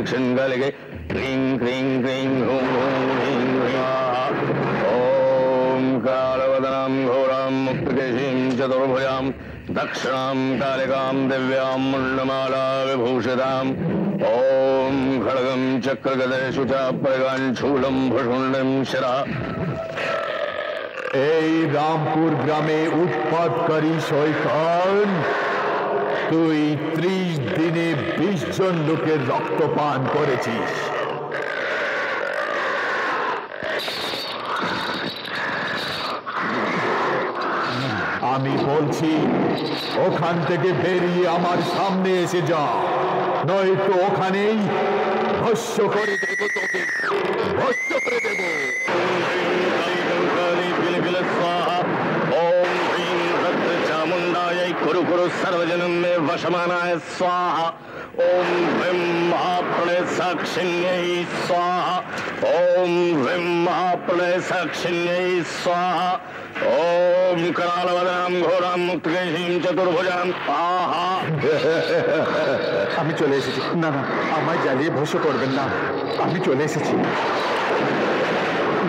दक्षिण कालिके क्रीं क्रीं क्रीं हुं हुं ह्रीं स्वाहा। ओम कालवदनां घोरां मुक्तकेशीं चतुर्भुजां दक्षिणां कालिकां दिव्यां मुण्डमाला विभूषिताम् ओम खड्गं चक्रगदेषु च प्रगां शूलं भुषुण्डं शिरः। এই রামপুর গ্রামে উৎপাতকারী শয়তান, তুই 30 দিনে 20 জন লোকের রক্ত পান করেছিস। আমি বলছি ওখান থেকে বেরিয়ে আমার সামনে এসে যা, নয়তো ওখানেই ভস্য করে দেব তোকে, ভস্য করে দেব। ओम ह्रीं रक्त चामुंडायै कुरु कुरु सर्वजनं मे वशमानाय स्वाहा। ओम ह्रीं महाप्रणय साक्षिण्यै स्वाहा। ओम ह्रीं महाप्रणय साक्षिण्यै स्वाहा। ओम करालवदनां घोरां मुक्तकेशीं चतुर्भुजां स्वाहा। আমি চলে এসেছি। না না, আমায় জ্বালিয়ে ভস্য করবেন না, আমি চলে এসেছি।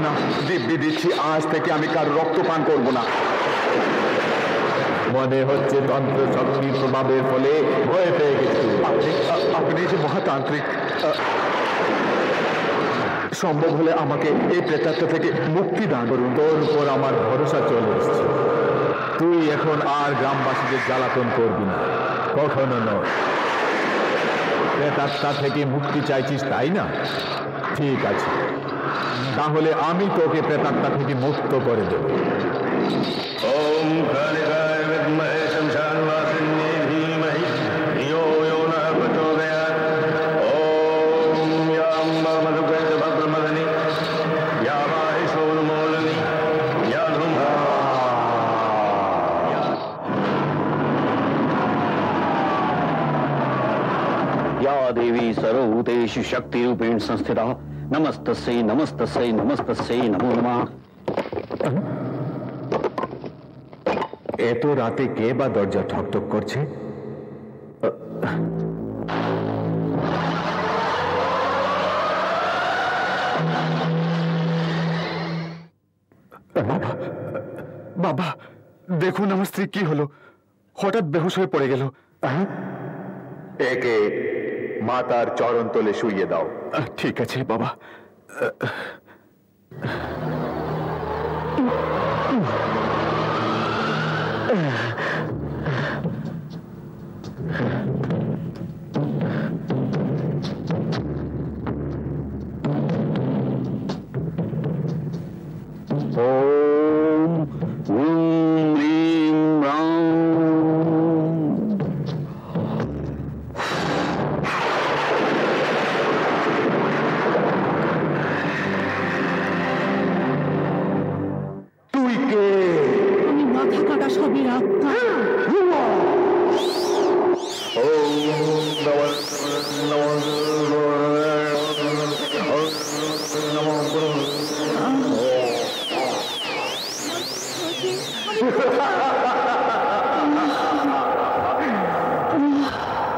না, দিব্যি দিচ্ছি আজ থেকে আমি কারো রক্ত পান করব না। মনে হচ্ছে তন্ত্র শক্তির প্রভাবের ফলে ভয় পেয়ে গেছি। আপনি যে মহাতান্ত্রিক, সম্ভব হলে আমাকে এই প্রেতাত্মা থেকে মুক্তি দান করুন। তোর উপর আমার ভরসা চলে এসেছে। তুই এখন আর গ্রামবাসীদের জ্বালাতন করবি না, কখনো নয়। প্রেতাত্মা থেকে মুক্তি চাইছিস তাই না? ঠিক আছে, তাহলে আমি তোকে প্রেতাত্মা থেকে মুক্ত করে দেব। ओम कालिकाय विद्महे शमशानवासिन्यै धीमहि धियो यो नः प्रचोदयात्। ओम यां मधुकैत भद्रमदनि या माहिषोन्मूलनि या धूमा या देवी सर्वभूतेषु शक्तिरूपेण संस्थिता नमस्तस्यै नमस्तस्यै नमस्तस्यै नमो नमः। এত রাতে কে বা দরজা ঠকঠক করছে? বাবা, দেখুন আমার স্ত্রী কি হলো, হঠাৎ বেহুশ হয়ে পড়ে গেল। একে মাতার চরণ তলে শুইয়ে দাও। ঠিক আছে বাবা। ओम ह्रीं ह्रीं राम। তুই কে? আমি মাথা কাটা সবের আত্মা।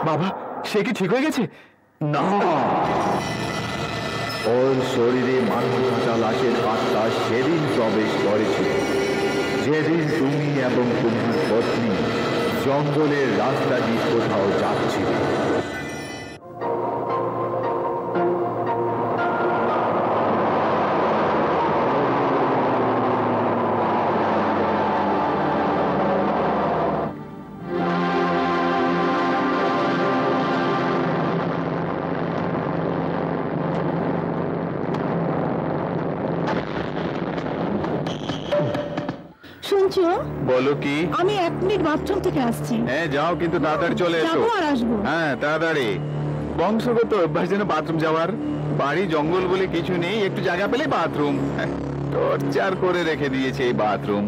বাবা, সে কি ঠিক হয়ে গেছে? না, ওর শরীরে মানব কাটা লাশের আত্মা সেদিন প্রবেশ করেছিল যেদিন তুমি এবং তোমার পত্নী জঙ্গলের রাস্তা দিয়ে কোথাও যাচ্ছিল। বলো কি? আমি 1 মিনিট বাথরুম থেকে আসছি। হ্যাঁ যাও, কিন্তু তাড়াতাড়ি চলে এসো। যাবো আর আসবো। হ্যাঁ তাড়াতাড়ি। বংশগত অভ্যাস যেন বাথরুম যাওয়ার। বাড়ি জঙ্গল বলে কিছু নেই, একটু জায়গা পেলে বাথরুম। টর্চার করে রেখে দিয়েছে এই বাথরুম।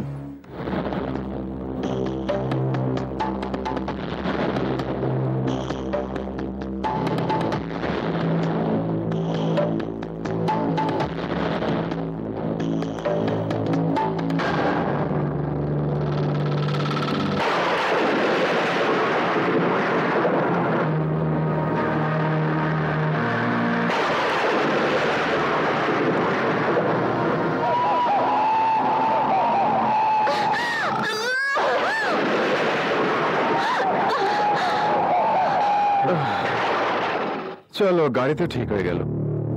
চলো, গাড়ি তো ঠিক হয়ে গেল,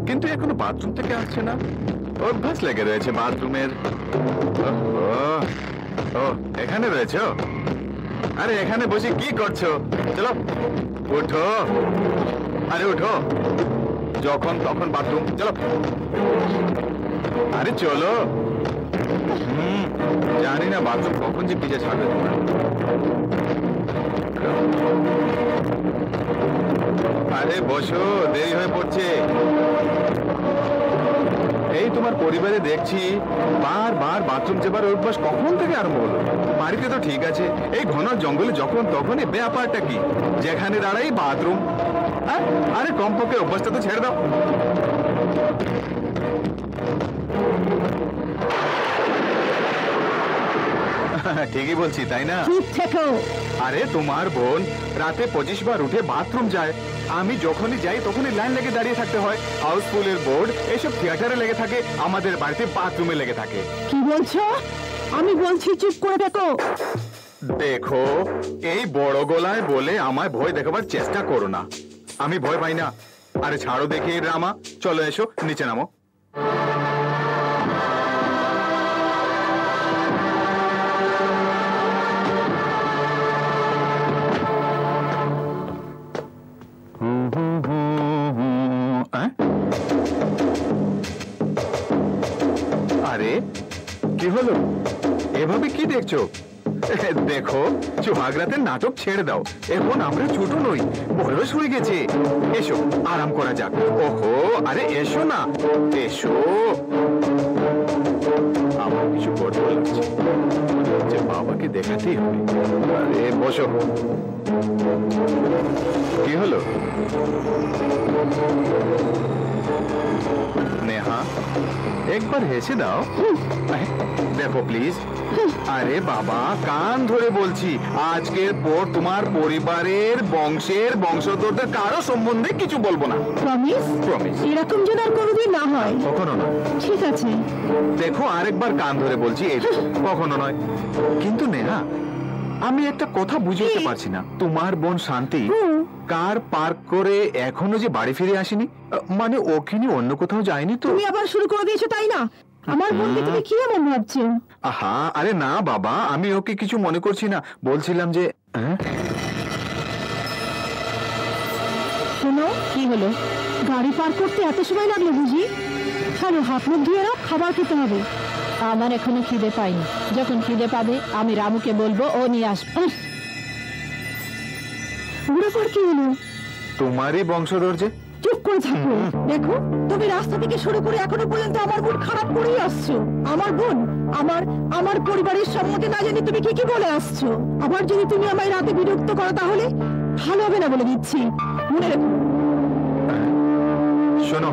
কিন্তু এখনো বাথরুম থেকে আসছে না। অভ্যাস লেগে রয়েছে বাথরুমের। ও, এখানে রয়েছে? আরে এখানে বসে কি করছো? চলো উঠো, আরে উঠো, যখন তখন বাথরুম, চলো। আরে চলো। জানি না বাথরুম কখন যে পিছে ছাড়বে তোমার। আরে বসো, দেরি হয়ে পড়ছে। এই তোমার পরিবারে দেখছি বারবার বাথরুম যাবার অভ্যাস কখন থেকে আরম্ভ হলো? বাড়িতে তো ঠিক আছে, এই ঘন জঙ্গলে যখন তখনই ব্যাপারটা কি? যেখানে দাঁড়াই বাথরুম। আরে কমপক্ষে অভ্যাসটা তো ছেড়ে দাও। ঠিকই বলছি তাই না? আরে তোমার বোন রাতে 25 বার উঠে বাথরুম যায়, আমি যখনই যাই তখনই লাইন লেগে দাঁড়িয়ে থাকতে হয়। হাউসফুলের বোর্ড এসব থিয়েটারে লেগে থাকে, আমাদের বাড়িতে বাথরুমে লেগে থাকে। কি বলছো? আমি বলছি চুপ করে দেখো। দেখো, এই বড় গলায় বলে আমায় ভয় দেখাবার চেষ্টা করো না, আমি ভয় পাই না। আরে ছাড়ো দেখি এই ড্রামা, চলো এসো নিচে নামো। আরে কি হলো? এভাবে কি দেখছো? দেখো, সোহাগরাতের নাটক ছেড়ে দাও, এখন আমরা ছোট নই, বয়স হয়ে গেছে। এসো আরাম করা যাক। ওহো, আরে এসো না, এসো। আমার কিছু গড়বড় লাগছে, যে বাবাকে দেখাতেই হবে। আরে বসো। কি হলো? নেহা, একবার হেসে দাও। দেখো প্লিজ। আরে বাবা, কান ধরে বলছি, আজকের পর তোমার পরিবারের বংশধরদের কারো সম্বন্ধে কিছু বলবো না। প্রমিস? প্রমিস। এরকম যেন আর কোনোদিন না হয়। কখনো না। ঠিক আছে। দেখো, আরেকবার কান ধরে বলছি, কখনো নয়। কিন্তু নেহা, আমি একটা কথা বুঝে উঠতে পারছি না, তোমার বোন শান্তি কার পার্ক করে এখনো যে বাড়ি ফিরে আসেনি, মানে ওখানে অন্য কোথাও যায়নি তো? তুমি আবার শুরু করে দিয়েছো তাই না? আমার বোনকে তুমি কি এমন ভাবছো? আহা, আরে না বাবা, আমি ওকে কিছু মনে করছি না, বলছিলাম যে। শোনো, কি হলো? গাড়ি পার করতে এত সময় লাগলো বুঝি? চলো হাত মুখ ধুয়ে নাও, খাবার খেতে হবে। আমার এখনো খিদে পাইনি, যখন খিদে পাবে আমি রামুকে বলবো, ও নিয়ে আসবে। ওর পর কি হলো? তোমারই বংশধর যে। চুপ করে থাকো। দেখো, তুমি রাস্তা থেকে শুরু করে এখনো পর্যন্ত আমার বোন খারাপ করেই আসছো। আমার বোন, আমার পরিবারের সম্বন্ধে না জানি তুমি কি কি বলে আসছো। আবার যদি তুমি আমায় রাতে বিরক্ত করো তাহলে ভালো হবে না, বলে দিচ্ছি। মনে রেখো। শোনো,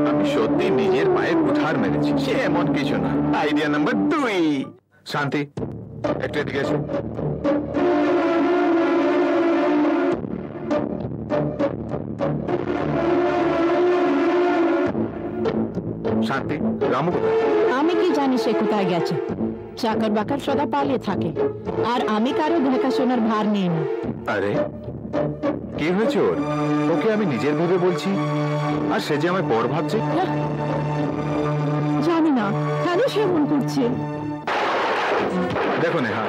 আমি সত্যি নিজের পায়ে কুঠার মেরেছি, সে এমন কিছু না। Idea number 2। শান্তি, একটু এদিকে এসো। শান্তি, রামু কোথায়? আমি কি জানি সে কোথায় গেছে? চাকর বাকর সদা পালিয়ে থাকে, আর আমি কারো দেখাশোনার ভার নিই না। আরে কি হয়েছে ওর? ওকে আমি নিজের ভেবে বলছি, আর সে যে আমায় বড় ভাবছে। জানি না কেন সে মন করছে। দেখো নেহা,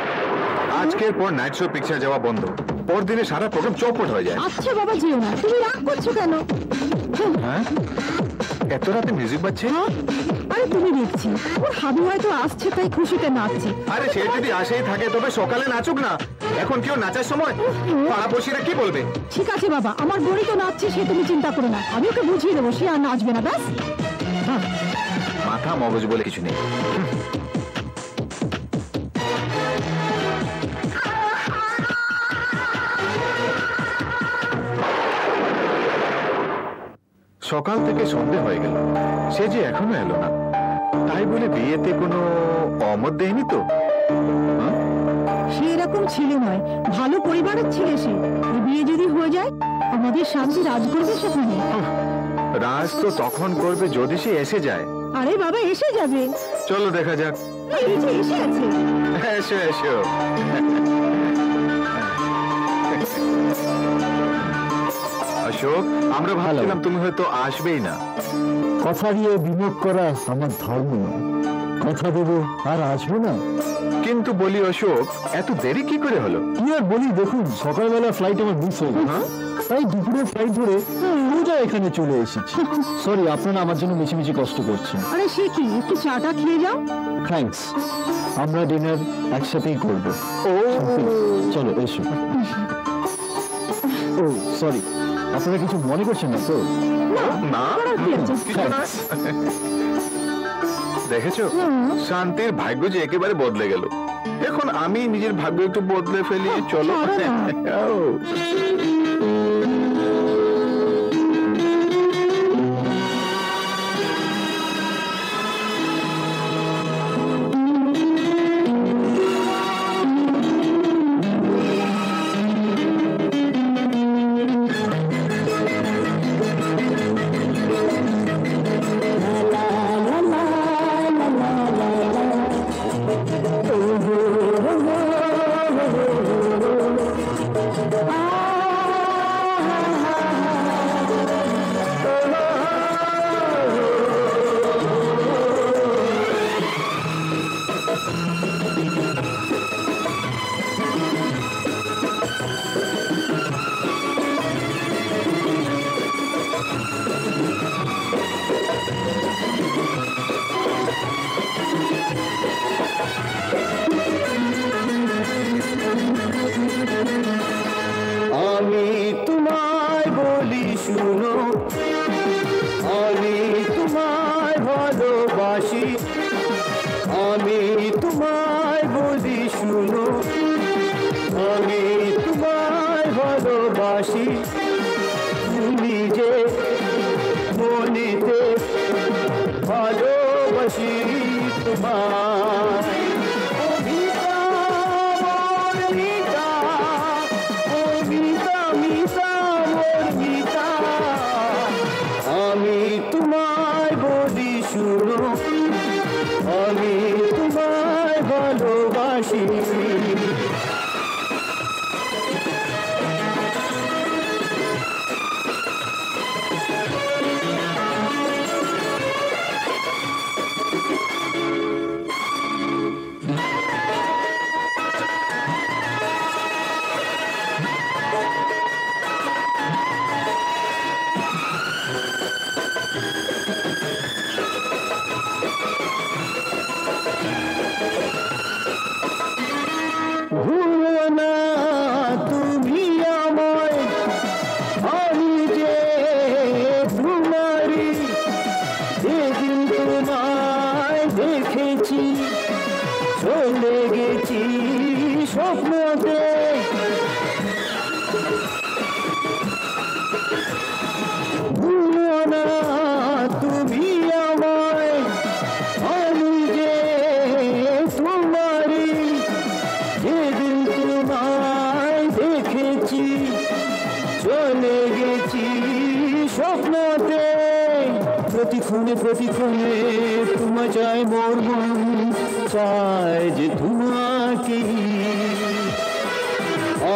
আজকের পর নাইট শো পিকচার যাওয়া বন্ধ, পরদিনে সারা প্রোগ্রাম চৌপট হয়ে যায়। আচ্ছা বাবা, যেও না। তুমি রাগ করছো কেন? হ্যাঁ, এত রাতে মিউজিক বাজছে? আরে তুমি দেখছি ওর হাবি হয়তো আসছে, তাই খুশিতে নাচছে। আরে সে যদি আসেই থাকে তবে সকালে নাচুক না, এখন কেউ নাচার সময়? পাড়াপড়শিরা কি বলবে? ঠিক আছে বাবা, আমার বোনই তো নাচছে, সে তুমি চিন্তা করো না, আমি ওকে বুঝিয়ে দেবো, সে আর নাচবে না। ব্যাস। মাথা মগজ বলে কিছু নেই। সকাল থেকে সন্ধে হয়ে গেল, সে যে এখনো এলো না, তাই বলে বিয়েতে কোনো অমত দেয়নি তো? সে এরকম ছেলে নয়, ভালো পরিবারের ছেলে সে। বিয়ে যদি হয়ে যায় আমাদের শান্তি রাজ করবে সেখানে। রাজ তো তখন করবে যদি সে এসে যায়। আরে বাবা, এসে যাবে। চলো দেখা যাক। এই যে এসে আছে। এসো এসো। অশোক, আমরা ভাবছিলাম তুমি হয়তো আসবেই না। কথা দিয়ে বিমুখ করা আমার ধর্ম নয়। কথা দেবো আর আসবো না। কিন্তু বলি অশোক, এত দেরি কি করে হলো? কি আর বলি, দেখুন সকালবেলা ফ্লাইট আমার মিস হয়ে গেছে, তাই দুপুরে ফ্লাইট ধরে সোজা এখানে চলে এসেছি। সরি, আপনারা আমার জন্য মিছিমিছি কষ্ট করছেন। আরে সে কি, একটু চাটা খেয়ে যাও। থ্যাঙ্কস, আমরা ডিনার একসাথেই করব। ও চলো এসো। ও সরি, আপনারা কিছু মনে করছেন না তো? না, Thanks. দেখেছো শান্তির ভাগ্য যে একেবারে বদলে গেল। এখন আমি নিজের ভাগ্য একটু বদলে ফেলি, চলো। ও, আমি তোমায় বলি শুনো, আমি তোমায় ভালোবাসি, আমি তোমায় বলি শুনো, আমি তোমায় ভালোবাসি, তুমি যে মনেতে ভালোবাসি তোমায়। আমি তোমায় বলি শুনো, আমি তোমায় ভালোবাসি। ভুলো না তুমি আমায়, আমি যে তোমারি, যেদিন তোমায় দেখেছি চলে গেছি স্বপ্নতে। ভুলো না তুমি আমায়, আমি যে তোমারি, যেদিন তোমায় দেখেছি চলে গেছি স্বপ্নতে। প্রতিক্ষণে প্রতিক্ষণে তোমায় চাই মোর মন, চায় যে তোমাকে।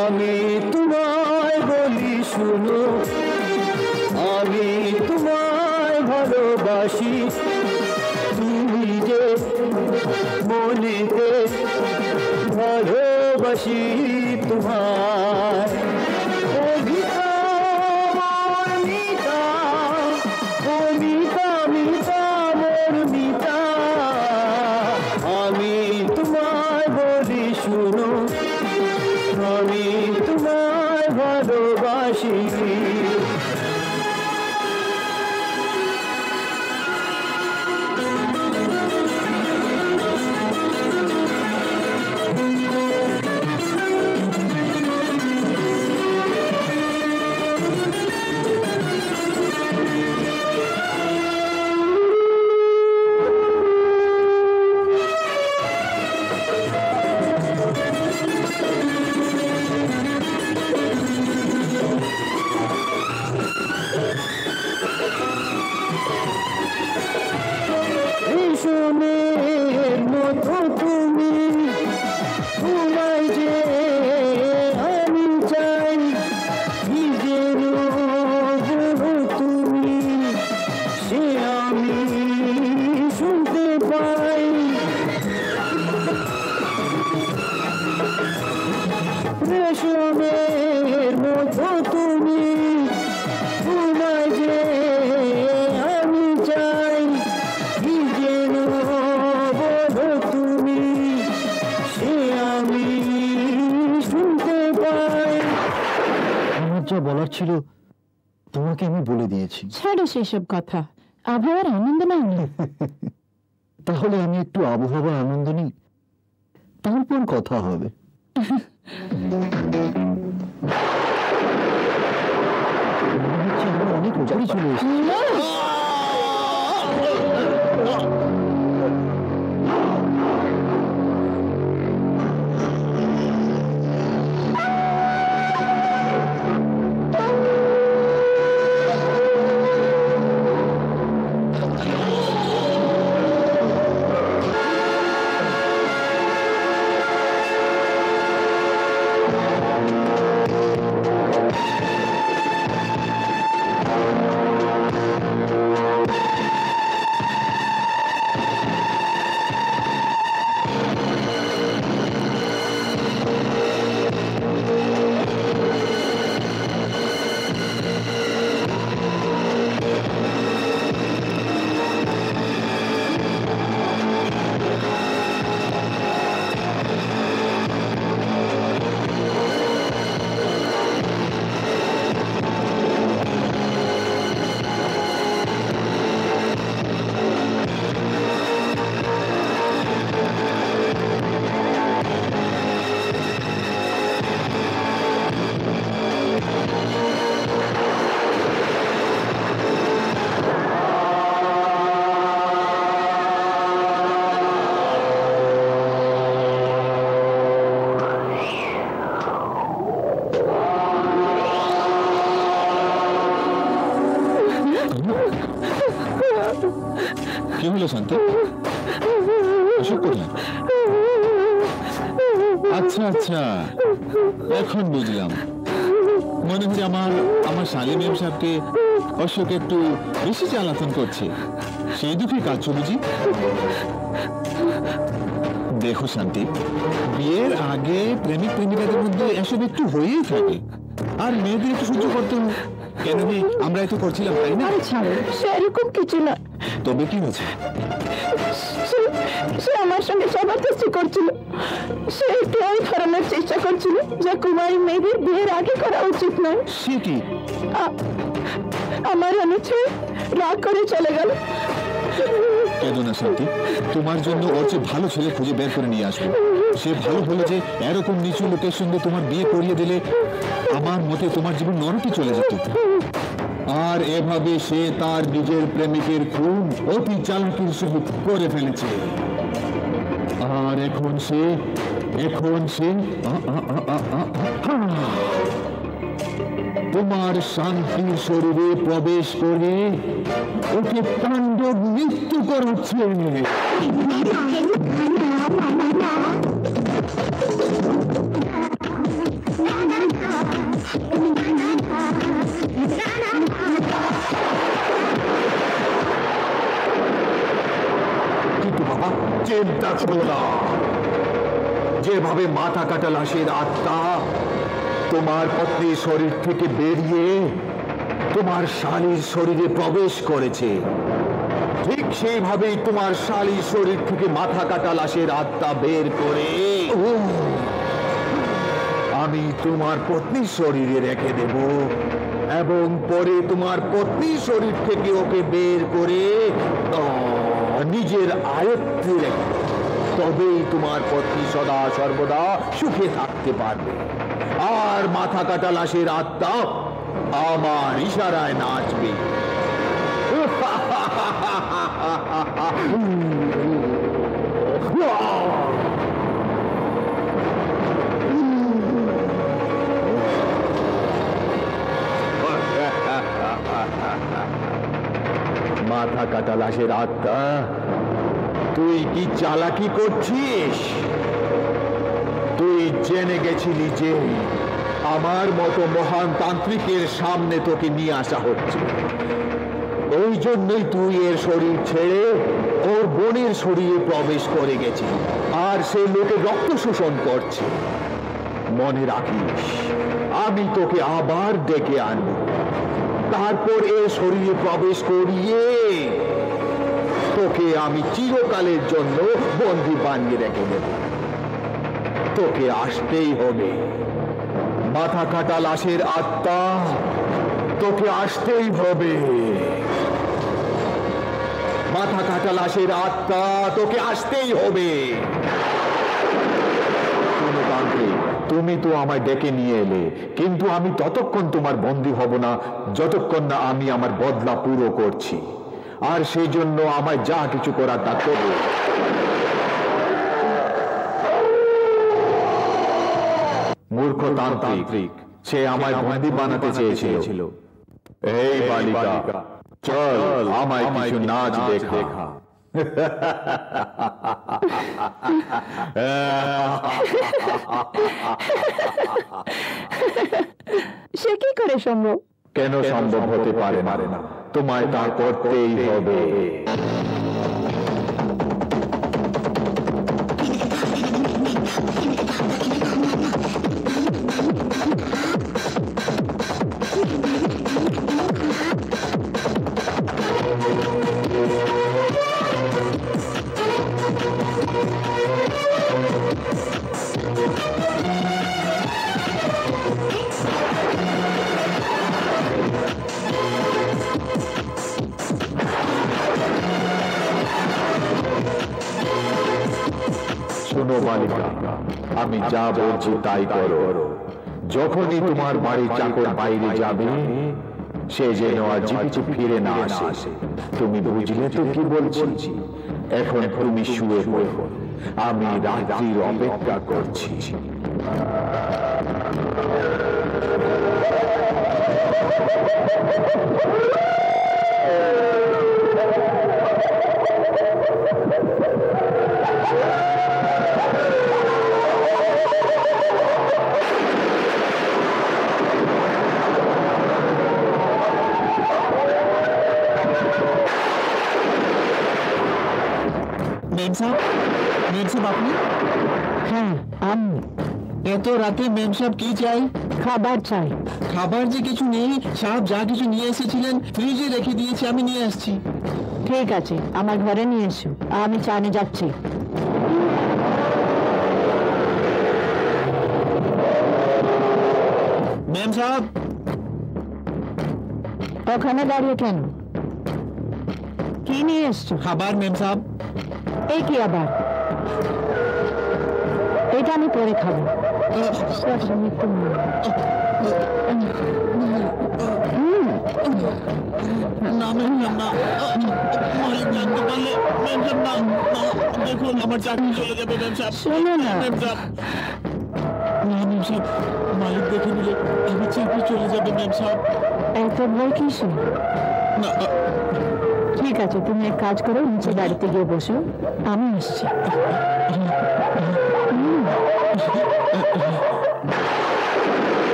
আমি তোমায় বলি শুনো, আমি তোমায় ভালোবাসি, তুমি যে মনেতে ভালোবাসি তোমায়। ও মিতা, মোর মিতা, ও মিতা, মিতা, মোর মিতা, আমি তোমায় বলি শুনো, আমি তোমায় ভালোবাসি। তুমি, তোমায় যে আমি চাই, কি যেন বলো তুমি, সে আমি শুনতে পাই। আমার যা বলার ছিল তোমাকে আমি বলে দিয়েছি। ছাড়ো সেসব কথা, আবহাওয়ার আনন্দ নাও না। তাহলে আমি একটু আবহাওয়ার আনন্দ নিই, তারপর কথা হবে। মনে হচ্ছে আমরা অনেক উপরে চলে এসেছি। কি হলো শান্তি? অশোক কোথায়? আচ্ছা আচ্ছা, এখন বুঝলাম। মনে হচ্ছে আমার শালী মেম সাহেবকে অশোক একটু বেশি জ্বালাতন করছে, সেই দুঃখে কাজ বুঝি। দেখো শান্তি, বিয়ের আগে প্রেমিক প্রেমিকাদের মধ্যে এসব একটু হয়েই থাকে, আর মেয়েদের একটু সহ্য করতে হয়। কেন আমরা এত করছিলাম, তাই না? আরে ছাড়ো, সেরকম কিছু না। তবে কি হয়েছে? সে আমার সঙ্গে জবরদস্তি করছিল। সে একটু ওই ধরনের চেষ্টা করছিল যে কুমারী মেয়েদের বিয়ের আগে করা উচিত নয়। সে কি? আমার অনুচ্ছেদ রাগ করে চলে গেল। কেঁদো না শান্তি, তোমার জন্য ওর চেয়ে ভালো ছেলে খুঁজে বের করে নিয়ে আসবো। সে ভালো হলে যে এরকম নিচু লোকের সঙ্গে তোমার বিয়ে করিয়ে দিলে আমার মতে তোমার জীবন নরকে চলে যেত। আর এভাবে সে তার নিজের প্রেমিকের খুন অতি চালাকির সহিত করে ফেলেছে। আর এখন সে তোমার শান্তির শরীরে প্রবেশ করে ওকে তাণ্ডব মৃত্যু করাচ্ছে। কিন্তু বাবা, চিন্তা করো না। যেভাবে মাথা কাটা লাশের আত্মা তোমার পত্নীর শরীর থেকে বেরিয়ে তোমার শালীর শরীরে প্রবেশ করেছে, ঠিক সেইভাবেই তোমার শালীর শরীর থেকে মাথা কাটা লাশের আত্মা বের করে আমি তোমার পত্নীর শরীরে রেখে দেব, এবং পরে তোমার পত্নীর শরীর থেকে ওকে বের করে নিজের আয়ত্তে রেখে দেব। তবেই তোমার পত্নী সদা সর্বদা সুখে থাকতে পারবে। আর মাথা কাটা লাশের আত্মা আমার ইশারায় নাচবে। মাথা কাটা লাশের আত্মা, তুই কি চালাকি করছিস? তুই জেনে গেছিলি যে আমার মতো মহান তান্ত্রিকের সামনে তোকে নিয়ে আসা হচ্ছে, ওই জন্যই তুই এর শরীর ছেড়ে ওর বোনের শরীরে প্রবেশ করে গেছিস, আর সে লোকে রক্ত শোষণ করছে। মনে রাখিস, আমি তোকে আবার ডেকে আনব, তারপর এ শরীরে প্রবেশ করিয়ে তোকে আমি চিরকালের জন্য বন্দী বানিয়ে রেখে দেব। তোকে আসতেই হবে, মাথা কাটা লাশের আত্মা, তোকে আসতেই হবে। মাথা কাটা লাশের আত্মা, তোকে আসতেই হবে। তুমি তো আমায় ডেকে নিয়ে এলে, কিন্তু আমি ততক্ষণ তোমার বন্দী হব না যতক্ষণ না আমি আমার বদলা পুরো করছি। আর সেই জন্য আমায় যা কিছু করার তা করব। মূর্খ তান্ত্রিক, সে আমায় বন্দী বানাতে চেয়েছিল। এই বালিকা, চল আমায় কিছু নাচ দেখা। সে কি করে সম্ভব? কেন সম্ভব হতে পারে না? তোমায় তা করতেই হবে। শোনো বালিকা, আমি যা বলছি তাই করো। যখনই তোমার বাড়ির চাকর বাইরে যাবে, সে যেন আর জীবিত ফিরে না আসে। তুমি বুঝলে তো কি বলছি? এখন তুমি শুয়ে পড়ো, আমি রাত্রির অপেক্ষা করছি। মেম সাহেব আপনি? হ্যাঁ আমি। এত রাতে মেম সাহেব কি চাই? খাবার চাই। খাবার যে কিছু নেই সাহেব, যা কিছু নিয়ে এসেছিলেন ফ্রিজে রেখে দিয়েছি, আমি নিয়ে আসছি। ঠিক আছে, আমার ঘরে নিয়ে এসো, আমি চানে যাচ্ছি। মেম সাহেব, ওখানে দাঁড়িয়ে কেন? কি নিয়ে এসছো? খাবার মেম সাহেব। এই কি আবার? এটা আমি পরে খাবো। না মেম সাহেব না, মালিক জানতে পারলে মেম সাহেব না, দেখুন আমার চাকরি চলে যাবে মেম সাহেব। শোনো না মেম সাহেব, না মেম সাহেব, মালিক দেখে নিলে আমার চাকরি চলে যাবে মেম সাহেব। এত ভয় কিসে? না ঠিক আছে, তুমি এক কাজ করো, নিচে বাড়িতে গিয়ে বসো, আমি আসছি।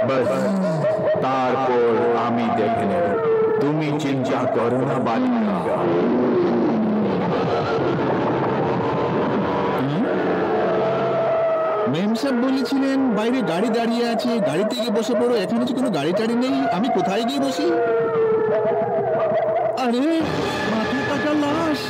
বাস, তারপর আমি দেখে নেব। তুমি চিন্তা করো না বালিকা। মেম সাহেব বলেছিলেন বাইরে গাড়ি দাঁড়িয়ে আছে, গাড়িতে গিয়ে বসে পড়ো। এখানে যে কোনো গাড়ি টাড়ি নেই, আমি কোথায় গিয়ে বসি? আরে মাথা কাটা লাশ!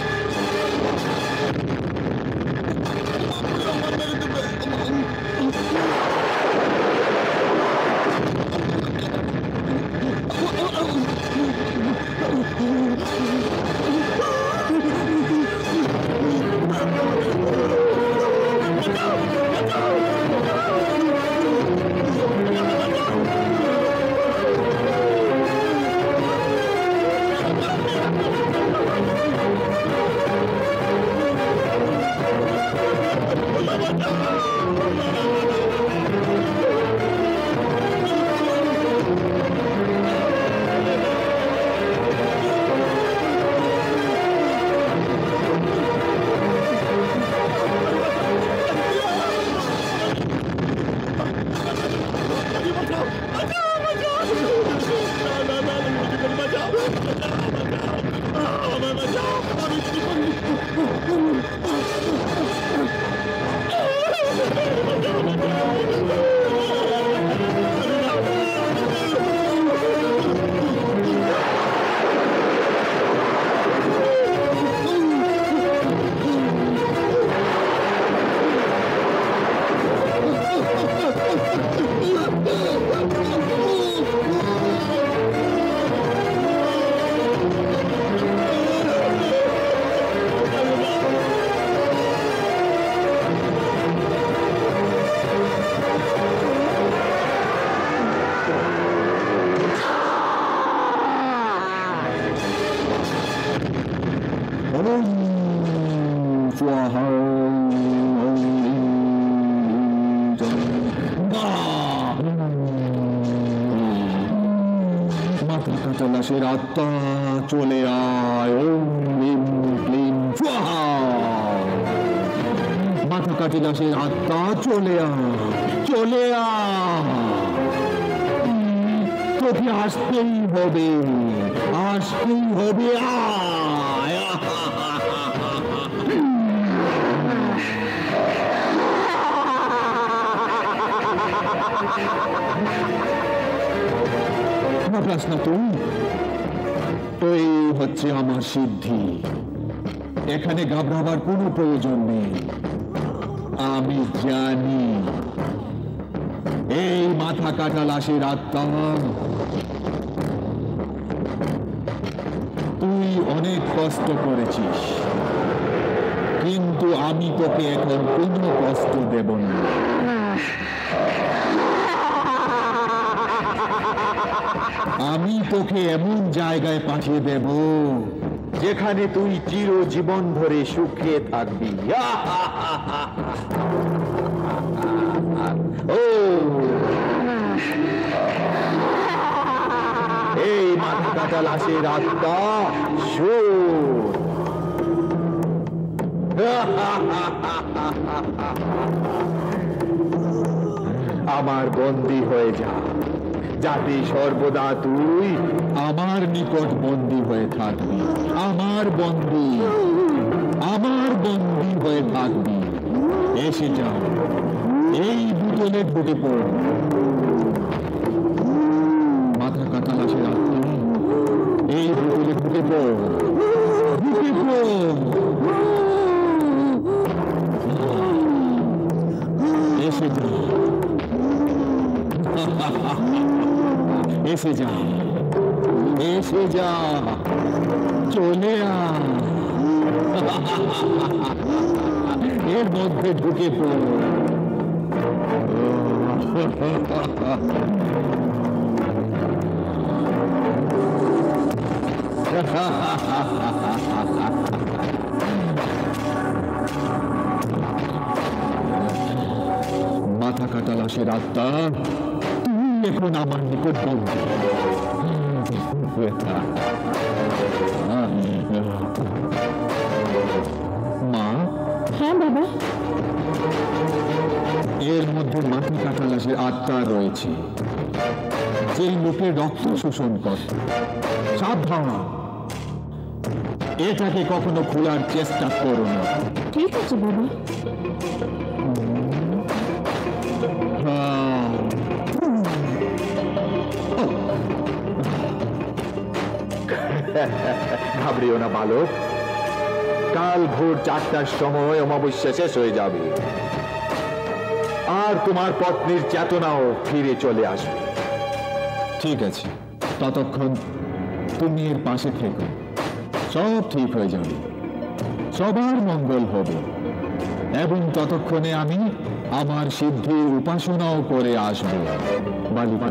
মাথা কাটা লাশের আত্মা চলে আয়, ওম ক্লিম ক্লিম স্বাহা। মাথা কাটা লাশের আত্মা চলে আয়, চলে আয়। তোকে আসতেই হবে, আসতেই হবে, আয়। ভাবলাস না তুই? ওই হচ্ছে আমার সিদ্ধি। এখানে ঘাবড়াবার কোনো প্রয়োজন নেই। আমি জানি এই মাথা কাটা লাশের আত্মা তুই অনেক কষ্ট করেছিস, কিন্তু আমি তোকে এখন কোনো কষ্ট দেব না। আমি তোকে এমন জায়গায় পাঠিয়ে দেব যেখানে তুই চিরজীবন ধরে সুখে থাকবি। ও এই মাথা কাটা লাশের আত্মা আমার বন্দী হয়ে যা, যাতে সর্বদা তুই আমার নিকট বন্দী হয়ে থাকবি। আমার বন্দী হয়ে থাকবি। এসে যা, এই বুটলের বুটে পড়। মাথা কাটা লাশের আত্মা এই বুটলের বুটে পড়, বুটে পড়। এসে যা, এসে যা, এসে যা, চলে আয়। এর মধ্যে ঢুকে পড়। মাথা কাটা লাশের আত্মা তুই এখন আমার নিকট বন্দী। মা। হ্যাঁ বাবা। এর মধ্যে মাথা কাটা লাশের আত্মা রয়েছে, যে লোকের রক্ত শোষণ করে। সাবধান, এটাকে কখনো খোলার চেষ্টা করো না। ঠিক আছে বাবা। ঘাবড়িও না বালক, কাল ভোর 4টার সময় অমাবস্যা শেষ হয়ে যাবে, আর তোমার পত্নীর চেতনাও ফিরে চলে আসবে। ঠিক আছে, ততক্ষণ তুমি এর পাশে থেকো, সব ঠিক হয়ে যাবে, সবার মঙ্গল হবে। এবং ততক্ষণে আমি আমার সিদ্ধির উপাসনাও করে আসবো। বালিকা,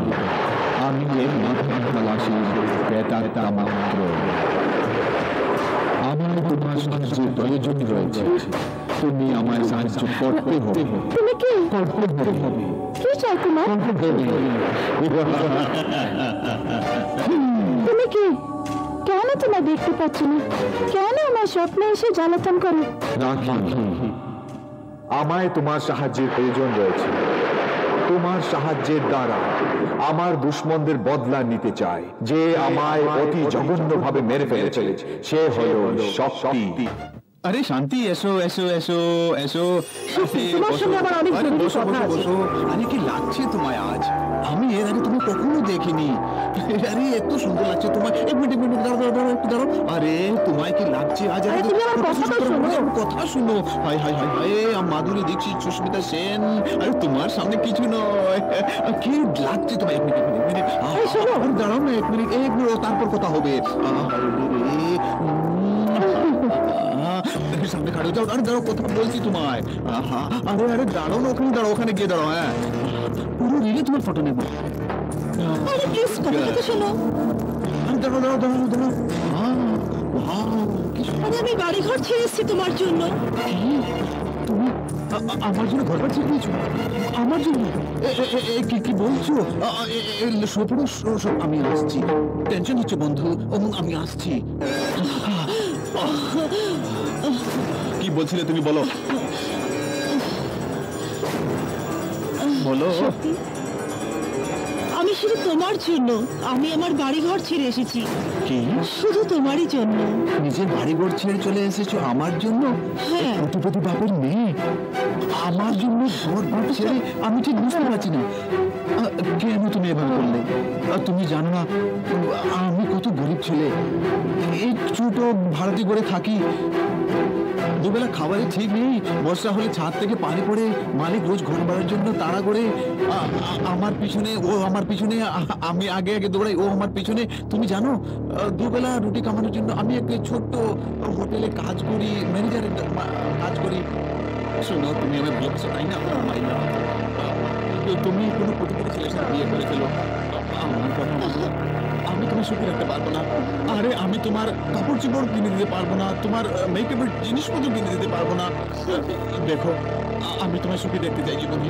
আমি এই মাথা কাটা লাশের বেটাটা মাত্র। আমার তোমার সাহায্যের প্রয়োজন রয়েছে, তুমি আমায় সাহায্য করতে হবে। তুমি কি করতে হবে, কি চাই তোমার? করতে হবে। তুমি কি? কেন তোমায় দেখতে পাচ্ছি না? কেন আমার স্বপ্নে এসে জ্বালাতন করো? রাখি, আমায় তোমার সাহায্যের প্রয়োজন রয়েছে। তোমার সাহায্যের দ্বারা আমার দুশ্মনদের বদলা নিতে চায়। যে আমায় অতি জঘন্যভাবে মেরে ফেলেছে সে হলো শক্তি। আরে শান্তি, এসো এসো এসো এসো। তোমার সঙ্গে আমার অনেক জরুরি বসো কথা বসো আছে। বসো। আরে কি লাগছে তোমায় আজ? আমি এর আগে তুমি কখনো দেখিনি। আরে এত সুন্দর লাগছে তোমায়। এক মিনিট দাঁড়াও দাঁড়াও দাঁড়াও, একটু দাঁড়াও। আরে তোমায় কি লাগছে আজ? আরে তুমি আমার কথাটা শোনো। কথা শুনো। High high high high, Madhuri Dixit, Susmita Sen. আরে তোমার সামনে কিছু নয়। কি লাগছে তোমায়? এক মিনিট এক মিনিট। এই শোনো। আরে দাঁড়াও না, এক মিনিট তারপর কথা হবে। সামনে খাড়ো যাও। আরে দাঁড়াও, কথা বলছি তোমায়। আরে আরে দাঁড়াও না, ওখানে দাঁড়াও, ওখানে গিয়ে দাঁড়াও। হ্যাঁ, পুরো রিলে তোমার ফটো নেবো। আরে প্লিজ কথাটা তো শোনো। আরে দাঁড়াও দাঁড়াও দাঁড়াও দাঁড়াও। কি আরে আমি বাড়ি ঘর ছেড়ে এসেছি তোমার জন্য। তুমি আমার জন্য ঘর বাড়ি ছেড়ে দিয়েছো? আমার জন্য? কি বলছো? আমি আসছি, টেনশন হচ্ছে বন্ধু, আমি আসছি। কি বলছিলে তুমি, বলো বলো। আমি শুধু তোমার জন্য, আমি আমার বাড়ি ঘর ছেড়ে এসেছি, কি? শুধু তোমারই জন্য। নিজের বাড়ি ঘর ছেড়ে চলে এসেছো আমার জন্য? হ্যাঁ। কোটিপতি বাপের মেয়ে আমার জন্য ঘর বাড়ি ছেড়ে? আমি ঠিক বুঝতে পারছি না কেন তুমি এভাবে করলে। তুমি জানো না আমি কত গরিব ছেলে, এই ছোট ভাড়াতে করে থাকি, দুবেলা খাবারের ঠিক নেই, বর্ষা হলে ছাদ থেকে পানি পড়ে, মালিক রোজ ঘর ভাড়ার জন্য তাড়া করে আমার পিছনে, ও আমার পিছনে, আমি আগে আগে দৌড়াই, ও আমার পিছনে। তুমি জানো দুবেলা রুটি কামানোর জন্য আমি একটা ছোট্ট হোটেলে কাজ করি, ম্যানেজারের কাজ করি। শোনো, তুমি আমার ভালোবাসো তাই না? তুমি কোনো কোটিপতি ছেলের সাথে বিয়ে করে ফেলো, আমার কথা আমি তোমার সুখী রাখতে পারবো না। আরে আমি তোমার কাপড় চোপড় কিনে দিতে পারবো না, তোমার মেকআপের জিনিসপত্র কিনে দিতে পারবো না। দেখো, আমি তোমার সুখী দেখতে চাই জীবনে,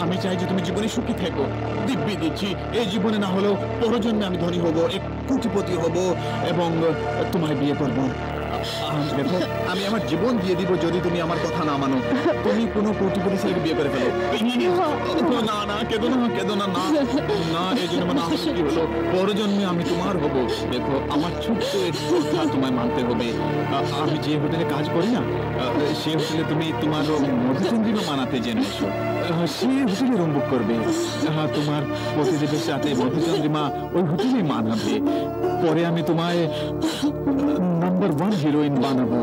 আমি চাই যে তুমি জীবনে সুখী থেকো। দিব্যি দিচ্ছি, এই জীবনে না হলেও পরজন্মে আমি ধনী হব, এক কোটিপতি হব এবং তোমায় বিয়ে করবো। দেখো, আমি আমার জীবন দিয়ে দিব যদি তুমি আমার কথা না মানো। তুমি কোনো কোটিপতি ছেলেকে বিয়ে করে ফেলো। না না, কেঁদো না, কেঁদো না, না না, এই জন্য না কি হলো, পরজন্মে আমি তোমার হব। দেখো, আমার ছোট্ট একটু কথা তোমায় মানতে হবে। আমি যে হোটেলে কাজ করি না, সে হোটেলে তুমি তোমার মধুচন্দ্রিমা মানাতে জেনে এসো। সে হোটেলে রুম বুক করবে, তোমার প্রতিদেবের সাথে মধুচন্দ্রিমা ওই হোটেলে মানাবে। পরে আমি তোমায় নাম্বার 1 হিরোইন বানাবো,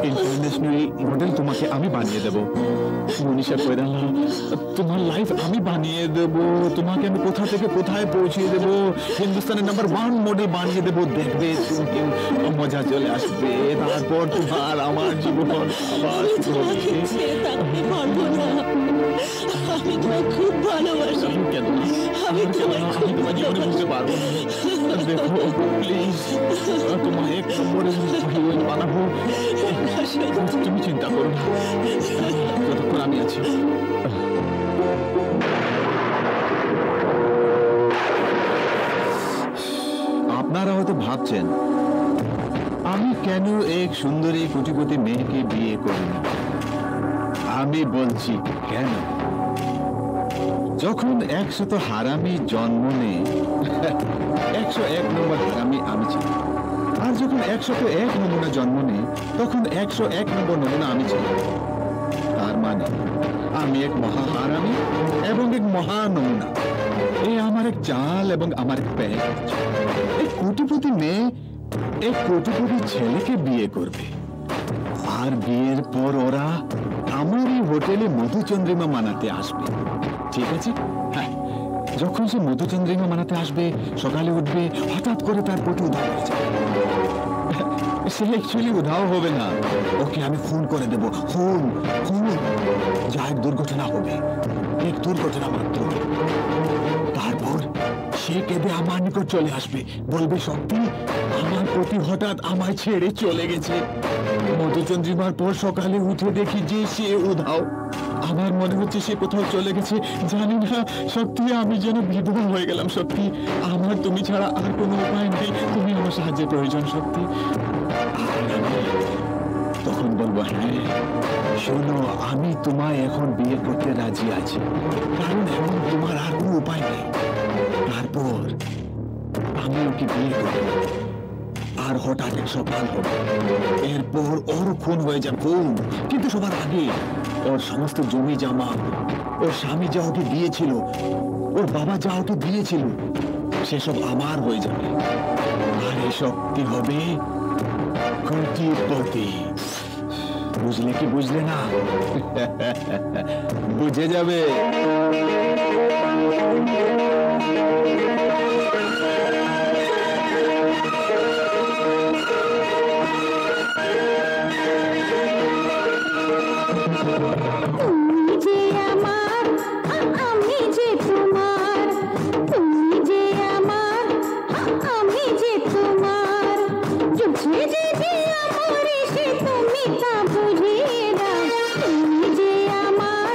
ইন্টারন্যাশনাল মডেল তোমাকে আমি বানিয়ে দেবো। মনীষা কৈরালা, তোমার লাইফ আমি বানিয়ে দেবো, তোমাকে আমি কোথা থেকে কোথায় পৌঁছিয়ে দেবো, হিন্দুস্তানের নাম্বার 1 মডেল বানিয়ে দেবো। দেখবে তুমি মজা চলে আসবে, তারপর তোমার আমার জীবন আবার শুরু হবে। আমি তোমায় খুব ভালোবাসি। কেন না? আমি তোমার জীবনে বুঝতে পারবো না। দেখো প্লিজ, তোমার এক নম্বরের হিরোইন বানাবো, তুমি চিন্তা করো না, যতক্ষণ আমি আছি। আপনারা হয়তো ভাবছেন আমি কেন এক সুন্দরী কোটিপতি মেয়েকে বিয়ে করিনি। আমি বলছি কেন। যখন 100 হারামি জন্ম নেয়, 101 নম্বর হারামি আমি ছিলাম। আর যখন 101 নমুনা জন্ম নেয়, তখন 101 নম্বর নমুনা আমি ছিলাম। তার মানে আমি এক মহা হারামি এবং এক মহা নমুনা। এই আমার এক চাল এবং আমার এক প্যাচ। এই কোটিপতি মেয়ে এক কোটিপতি ছেলেকে বিয়ে করবে, আর বিয়ের পর ওরা আমার এই হোটেলে মধুচন্দ্রিমা মানাতে আসবে। ঠিক আছে? হ্যাঁ, যখন সে মধুচন্দ্রিমা মানাতে আসবে, সকালে উঠবে, হঠাৎ করে তার প্রতি উধাও হয়ে যাবে। সে অ্যাকচুয়ালি উধাও হবে না, ওকে আমি ফোন করে দেবো। ফোন ফোন যা এক দুর্ঘটনা হবে, এক দুর্ঘটনা মাত্র। তারপর সে কেঁদে আমার নিকট চলে আসবে, বলবে সত্যি আমার প্রতি হঠাৎ আমায় ছেড়ে চলে গেছে। মধুচন্দ্রিমার পর সকালে উঠে দেখি যে সে উধাও। আমার মনে হচ্ছে সে কোথাও চলে গেছে, জানি না। সত্যি আমি যেন বিধবা হয়ে গেলাম। সত্যি আমার তুমি ছাড়া আর কোনো উপায় নেই, তুমি আমার সাহায্যের প্রয়োজন। সত্যি তখন বলবো, হ্যাঁ শোনো, আমি তোমায় এখন বিয়ে করতে রাজি আছি, কারণ এখন তোমার আর কোনো উপায় নেই। তারপর আমি ওকে বিয়ে করব, আর হঠাৎ এক সকাল হবে, এরপর ওর খুন হয়ে যাবে, খুন। কিন্তু সবার আগে ওর সমস্ত জমি জমা, ওর স্বামী যা ওকে দিয়েছিল, ওর বাবা যা ওকে দিয়েছিল, সেসব আমার হয়ে যাবে। আর এসব কি হবে? কোটিপতি। বুঝলে কি বুঝলে না? বুঝে যাবে। তুমি যে আমার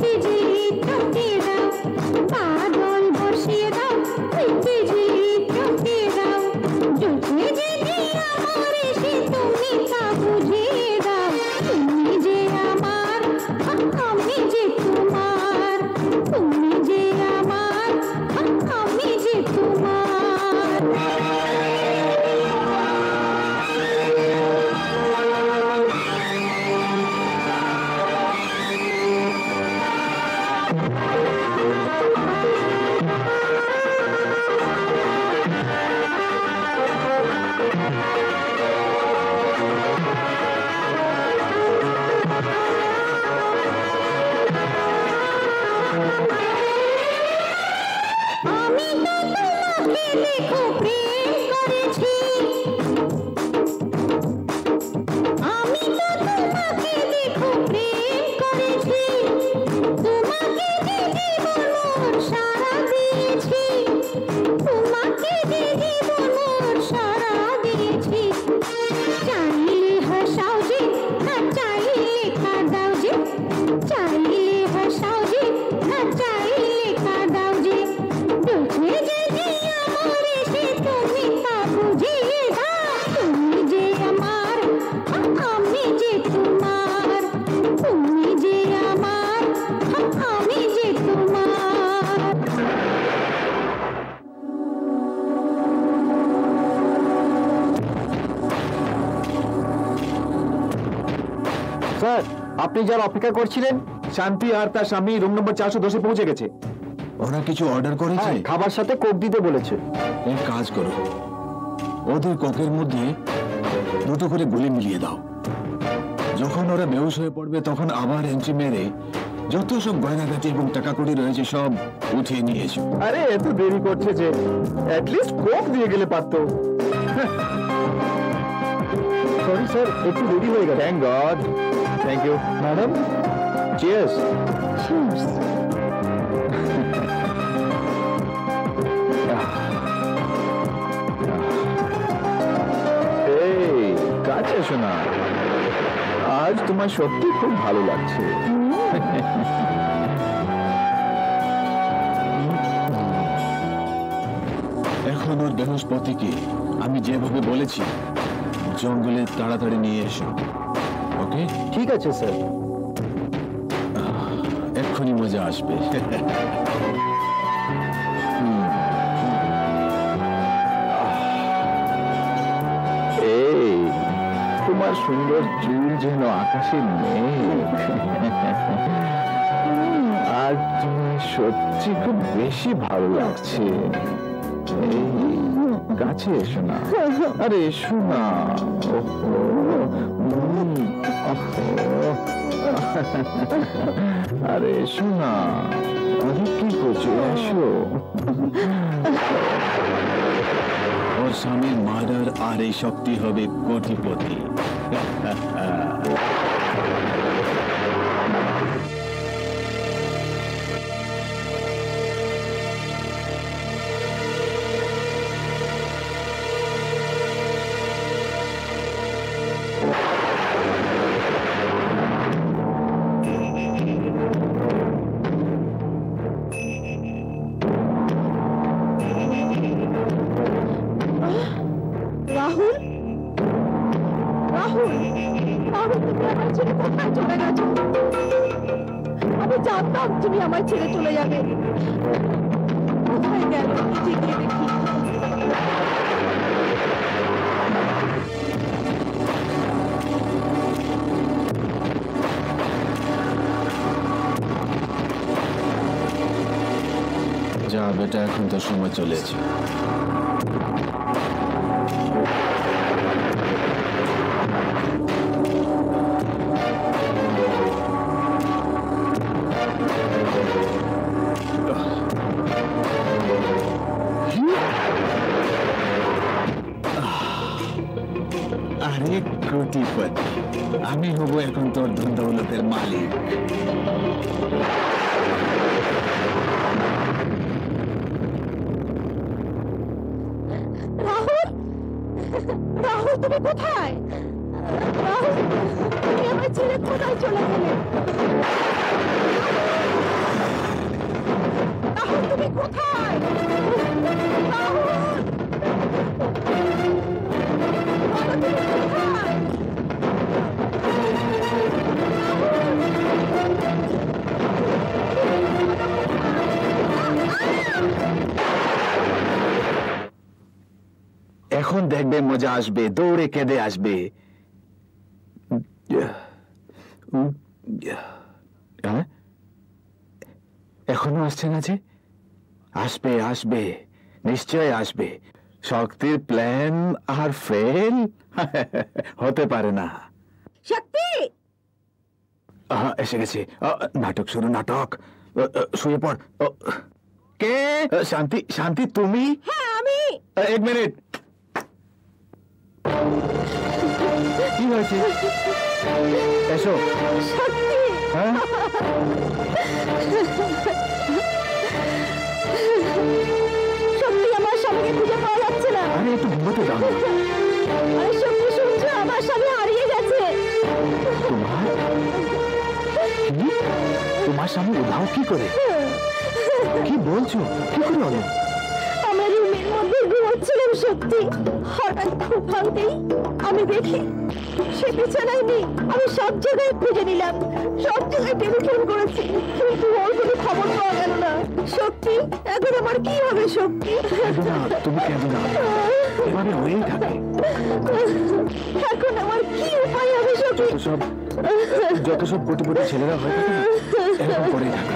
বিজলি চমকে দাও, বাদল বসিয়ে দাও, বিজলি চমকে দাও, চোখে যদি আমার এসে তুমি তা বুঝিয়ে দাও, তুমি যে আমার, আমি যে তোমার, তুমি যে আমার, আমি যে তোমার। আমি তো তোমাকে লেখো প্রেম করেছি, আমি তো তোমাকে লেখো প্রেম করেছি, তোমাকে যে জীবন মোর সারা দিয়েছি, তোমাকে যে জীবন মোর সারা দিয়েছি, চাইলে হাসাও যে, না চাইলে কাঁদাও যে, চাইলে হাসাও যে, না চাইলে কাঁদাও যে, চোখে যদি আমার এসে তুমি তা বুঝিয়ে দাও, তুমি যে আমার, আমি যে তোমার, তুমি যে আমার, আমি যে তোমার। স্যার, আপনি যার অপেক্ষা করছিলেন শান্তি আর তার স্বামী রুম নম্বর 410 পৌঁছে গেছে। ওরা কিছু অর্ডার করেছে? হ্যাঁ, খাবার সাথে কোক দিতে বলেছে। এক কাজ করো, ওদের কোকের মধ্যে দুটো করে গুলি মিলিয়ে দাও। যখন ওরা বেহুশ হয়ে পড়বে তখন আবার এন্ট্রি মেরে যত সব গয়নাগাটি এবং টাকা কড়ি রয়েছে সব উঠিয়ে নিয়ে এসো। আরে এত দেরি করছে যে, অ্যাটলিস্ট কোক দিয়ে গেলে পারতো। সরি স্যার, একটু দেরি হয়ে গেল। Thank God. Thank you madam. Cheers. এই কাছে শোনা, আজ তোমার সত্যি খুব ভালো লাগছে। এখন ওর বৃহস্পতিকে আমি যেভাবে বলেছি জঙ্গলে তাড়াতাড়ি নিয়ে এসো। ওকে, ঠিক আছে স্যার। এক্ষুনি মজা আসবে। এই তোমার সুন্দর চুল যেন আকাশে মেঘ। আর তোমার সত্যি খুব বেশি ভালো লাগছে। এই কাছে এসো না। আরে এসো না। ওহো, ওহো। আরে এসো না। আরে কি করছো? এসো। ওর স্বামীর মার্ডার আর এই শক্তি হবে কোটিপতি। রাহুল, রাহুল, রাহুল, তুমি আমার ছেড়ে কোথায় চলে গেছো? আমি জানতাম তুমি আমার ছেড়ে চলে যাবে। কোথায় গেল? নিচে গিয়ে দেখি। যা বেটা, এখন তো সময় চলেছে। আরে কোটিপতি, আমি হব এখন তোর ধন দৌলতের মালিক। রাহুল, রাহুল, তুমি কোথায়? রাহুল, তুমি আমার ছেড়ে কোথায় চলে গেলে? এখন দেখবে মজা আসবে, দৌড়ে কেঁদে আসবে। হ্যাঁ? এখনো আসছে না যে? আসবে আসবে, নিশ্চয় আসবে। শক্তির প্ল্যান আর ফেল হতে পারে না। শক্তি, এসে গেছে। নাটক শুরু, নাটক। শুয়ে পড়। কে? শান্তি, শান্তি তুমি? হ্যাঁ আমি। এক মিনিট। কি হয়েছে? এসো। শক্তি, হ্যাঁ? শক্তি, আমার স্বামীকে খুঁজে পাওয়া যাচ্ছে না। আরে একটু ঘুমাতে দাও না। আরে শক্তি, শুনছো? আমার স্বামী হারিয়ে গেছে। তোমার কি? তোমার স্বামী উধাও কি করে? কি বলছো? কি করে হলো? আমরা রুমের মধ্যে ঘুমোচ্ছিলাম শক্তি, হঠাৎ ঘুম ভাঙতেই আমি দেখি সে বিছানায় নেই। আমি সব জায়গায় খুঁজে নিলাম, সব জায়গায় টেলিফোন করেছি, কিন্তু ওর কোনো খবর পাওয়া গেল না। শক্তি, এখন আমার কি হবে শক্তি? কেঁদো না, তুমি কেঁদো না, এভাবে হয়েই থাকে। এখন আমার কি উপায় হবে শক্তি? যত সব কোটিপতি ছেলেরা হয়ে থাকে না, এরকম করেই থাকে।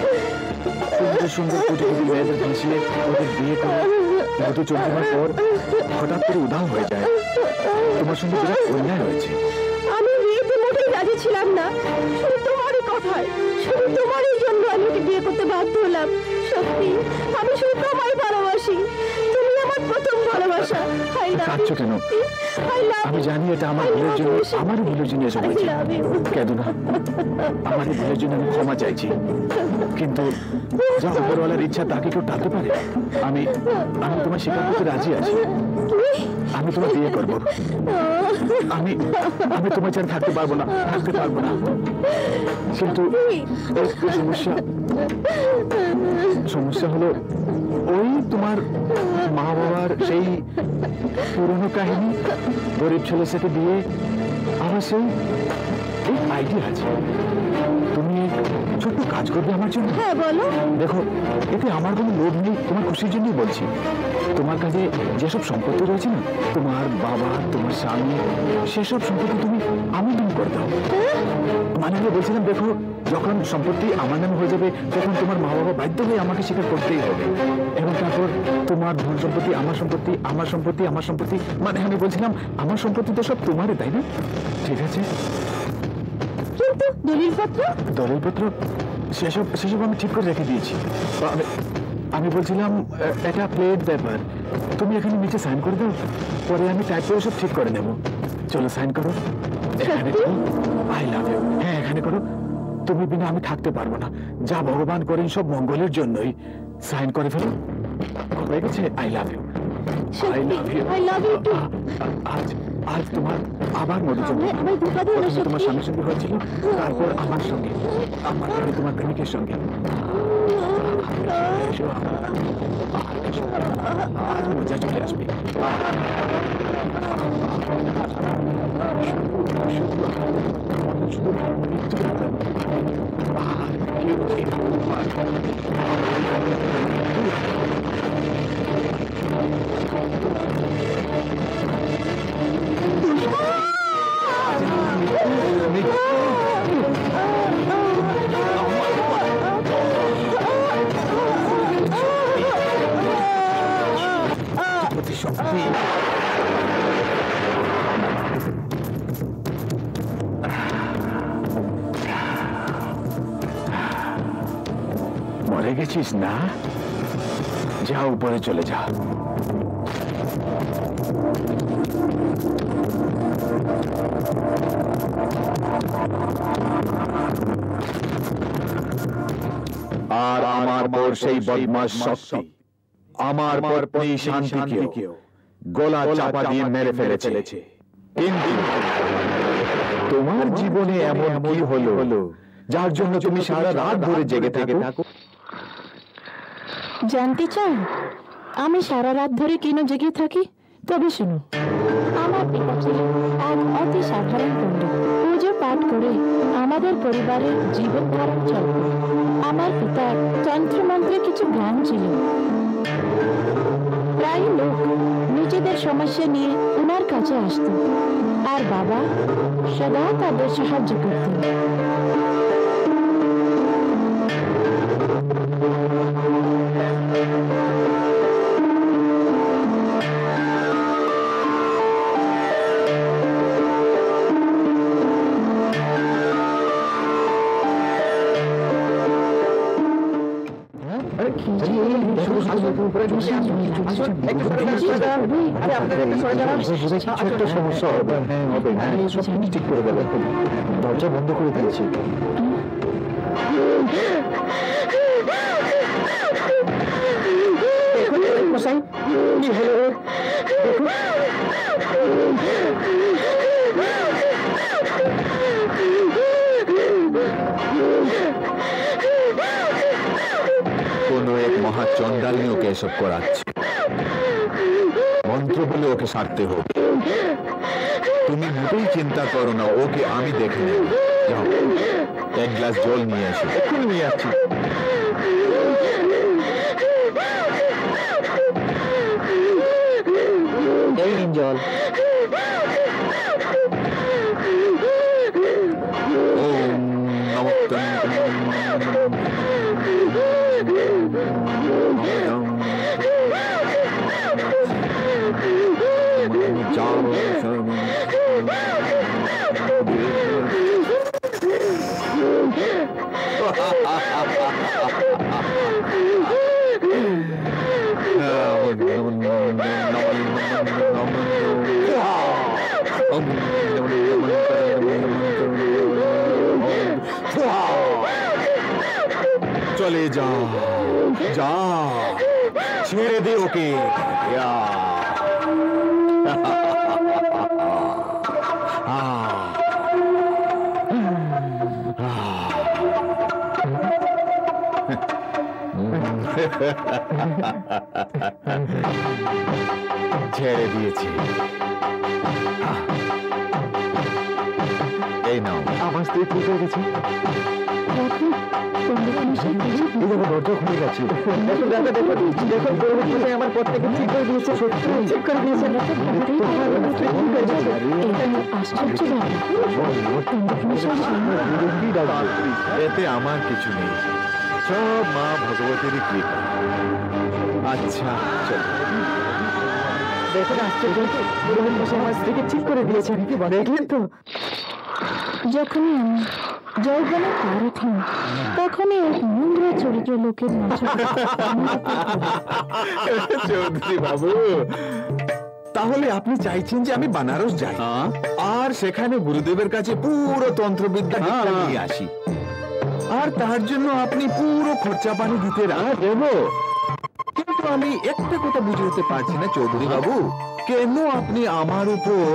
সুন্দর সুন্দর কোটিপতি মেয়েদের ভাসিয়ে ওদের বিয়ে করে মধু চন্দ্রিমার পর হঠাৎ করে উধাও হয়ে যায়। তোমার সঙ্গে বিরাট অন্যায় হয়েছে। আমি বিয়েতে মোটেই রাজি ছিলাম না, শুধু তোমারই কথায়, শুধু তোমারই জন্য আমি ওকে বিয়ে করতে বাধ্য হলাম। সত্যি, আমি শুধু তোমায় ভালোবাসি, তুমি আমার প্রথম ভালোবাসা। কাঁদছো কেন? আমি জানি এটা আমার ভুলের জন্য, আমারই ভুলের জন্য এসব হয়েছে। কেন না, আমারই ভুলের জন্য আমি ক্ষমা চাইছি, কিন্তু যা উপরওয়ালার ইচ্ছা তাকে কেউ টালতে পারে? আমি আমি তোমার স্বীকার করতে রাজি আছি। আমি তোমার বিয়ে করবো। আমি আমি তোমার ছাড়া থাকতে পারবো না, থাকতে পারবো না। কিন্তু সমস্যা সমস্যা হলো ওই তোমার মা বাবার সেই পুরনো কাহিনী, গরিব ছেলের সাথে বিয়ে, আমার সেই আইডিয়া আছে। তুমি ছোট্ট কাজ করবে আমার জন্য? হ্যাঁ বলো। দেখো, এতে আমার কোনো লোভ নেই, তোমার খুশির জন্যই বলছি। তোমার কাছে যেসব সম্পত্তি রয়েছে না, তোমার বাবা, তোমার স্বামী, সেসব সম্পত্তি তুমি আমার নাম করে দাও। মানে আমি বলছিলাম, দেখো, যখন সম্পত্তি আমার নামে হয়ে যাবে, তখন তোমার মা বাবা বাধ্য হয়ে আমাকে স্বীকার করতেই হবে। এবং তারপর তোমার ধন সম্পত্তি, আমার সম্পত্তি, আমার সম্পত্তি, আমার সম্পত্তি, মানে আমি বলছিলাম আমার সম্পত্তি তো সব তোমারই, তাই না? ঠিক আছে, কিন্তু দলিলপত্র? দলিলপত্র সেসব সেসব আমি ঠিক করে রেখে দিয়েছি। আমি বলছিলাম, একটা প্লেট ব্যাপার, তুমি এখানে নিচে সাইন করে দাও, পরে আমি টাইপ করে সব ঠিক করে নেব। চলো সাইন করো। এখানে আই লাভ ইউ। হ্যাঁ, এখানে করো। তুমি বিনা আমি থাকতে পারবো না। যা ভগবান করেন সব মঙ্গলের জন্যই। সাইন করে ফেলো। হয়ে গেছে। I love you. I love you. I love you too. আজ আজ তোমার আবার মধুচন্দ্র, আমার ধোকা দিও না তোমার স্বামীর সঙ্গে হয়েছিল, তারপর আমার সঙ্গে, আমার তোমার প্রেমিকের সঙ্গে। আর মজা চলে আসবে। মরে গেছিস না? যা উপরে চলে যা। আর আমার পর সেই বদমাশ শক্তি আমার পত্নী শান্তিকেও গলা চাপা দিয়ে মেরে ফেলেছে। কিন্তু তোমার জীবনে এমন কি হলো যার জন্য তুমি সারা রাত ধরে জেগে থাকো? জানতে চাও আমি সারা রাত ধরে কেন জেগে থাকি? তবে শুনো, আমার পিতা ছিলেন এক অতি সাধারণ পণ্ডিত। পুজো পাঠ করে আমাদের পরিবারের জীবন ধারণ চলত। আমার পিতার তন্ত্রমন্ত্রে কিছু জ্ঞান ছিল। প্রায় লোক নিজেদের সমস্যা নিয়ে ওনার কাছে আসতো আর বাবা সদা তাদের সাহায্য করতেন। ছোট্ট সমস্যা হবে, সব ঠিক করে দেবে। দরজা বন্ধ করে দিয়েছি। কোনো এক মহাচন্ডালিনী ওকে এসব করাচ্ছে। মন্ত্র বলে ওকে সারতে হবে। তুমি মোটেই চিন্তা করো না, ওকে আমি দেখে নেব। যাও, এক গ্লাস জল নিয়ে আসি। এক্ষুনি নিয়ে আসছি। এই নিন জল। ওম চলে যা, যা, ছেড়ে দে ওকে। ছেড়ে দিয়েছি। এই নাও। আমার স্ত্রী ঠিক হয়ে গেছে। দরজা খুলে গেছে। আমার পর থেকে ঠিক করে দিয়েছে। ঠিক করে দিয়েছে। এতে আমার কিছু নেই, সব মা ভগবতীরই কৃপা। আচ্ছা চল। দেখুন আশ্চর্য, আমার স্ত্রীকে ঠিক করে দিয়েছে। দেখলেন তো? যখনই আমি যৌবনে পার উঠাম তখনই নোংরা চরিত্র লোকের নজর চৌধুরী বাবু, তাহলে আপনি চাইছেন যে আমি বানারস যাই আর সেখানে গুরুদেবের কাছে পুরো তন্ত্রবিদ্যা নিয়ে আসি, আর তার জন্য আপনি পুরো খরচা পানি দিতে দেব? কিন্তু আমি একটা কথা বুঝে উঠতে পারছি না চৌধুরী বাবু, কেন আপনি আমার উপর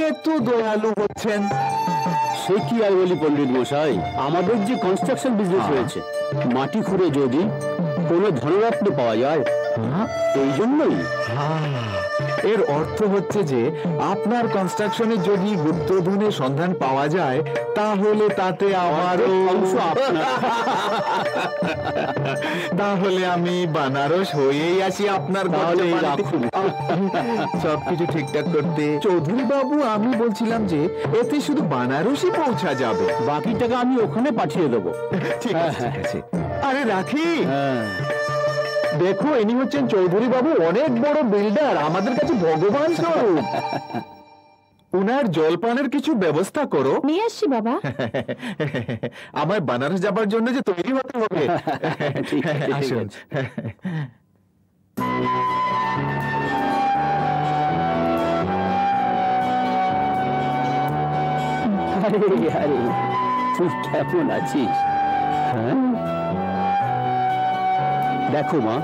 এত দয়ালু হচ্ছেন? সে কি আর বলি পণ্ডিত মশাই, আমাদের যে কনস্ট্রাকশন বিজনেস রয়েছে, মাটি খুঁড়ে যদি কোনো ধনরত্ন পাওয়া যায়, এই জন্যই। এর অর্থ হচ্ছে যে আপনার কনস্ট্রাকশনে যদি গুপ্তধনের সন্ধান পাওয়া যায় তাহলে তাতে আমারও অংশ আপনার। তাহলে আমি বানারস হয়েই আসি আপনার ঘরে। সবকিছু ঠিকঠাক করতে চৌধুরী বাবু, আমি বলছিলাম যে এতে শুধু বানারসই পৌঁছা যাবে, বাকি টাকা আমি ওখানে পাঠিয়ে দেবো। ঠিক আছে। আরে রাখি। দেখো, ইনি হচ্ছেন চৌধুরী বাবু, অনেক বড় বিল্ডার, আমাদের কাছে ভগবান স্বরূপ। উনার জলপানের কিছু ব্যবস্থা করো। নিয়ে আসছি বাবা। আমার বানারস যাবার জন্য যে তৈরি হতে হবে। আসুন। আরে আরে, তুই কেমন আছিস? দেখো মা,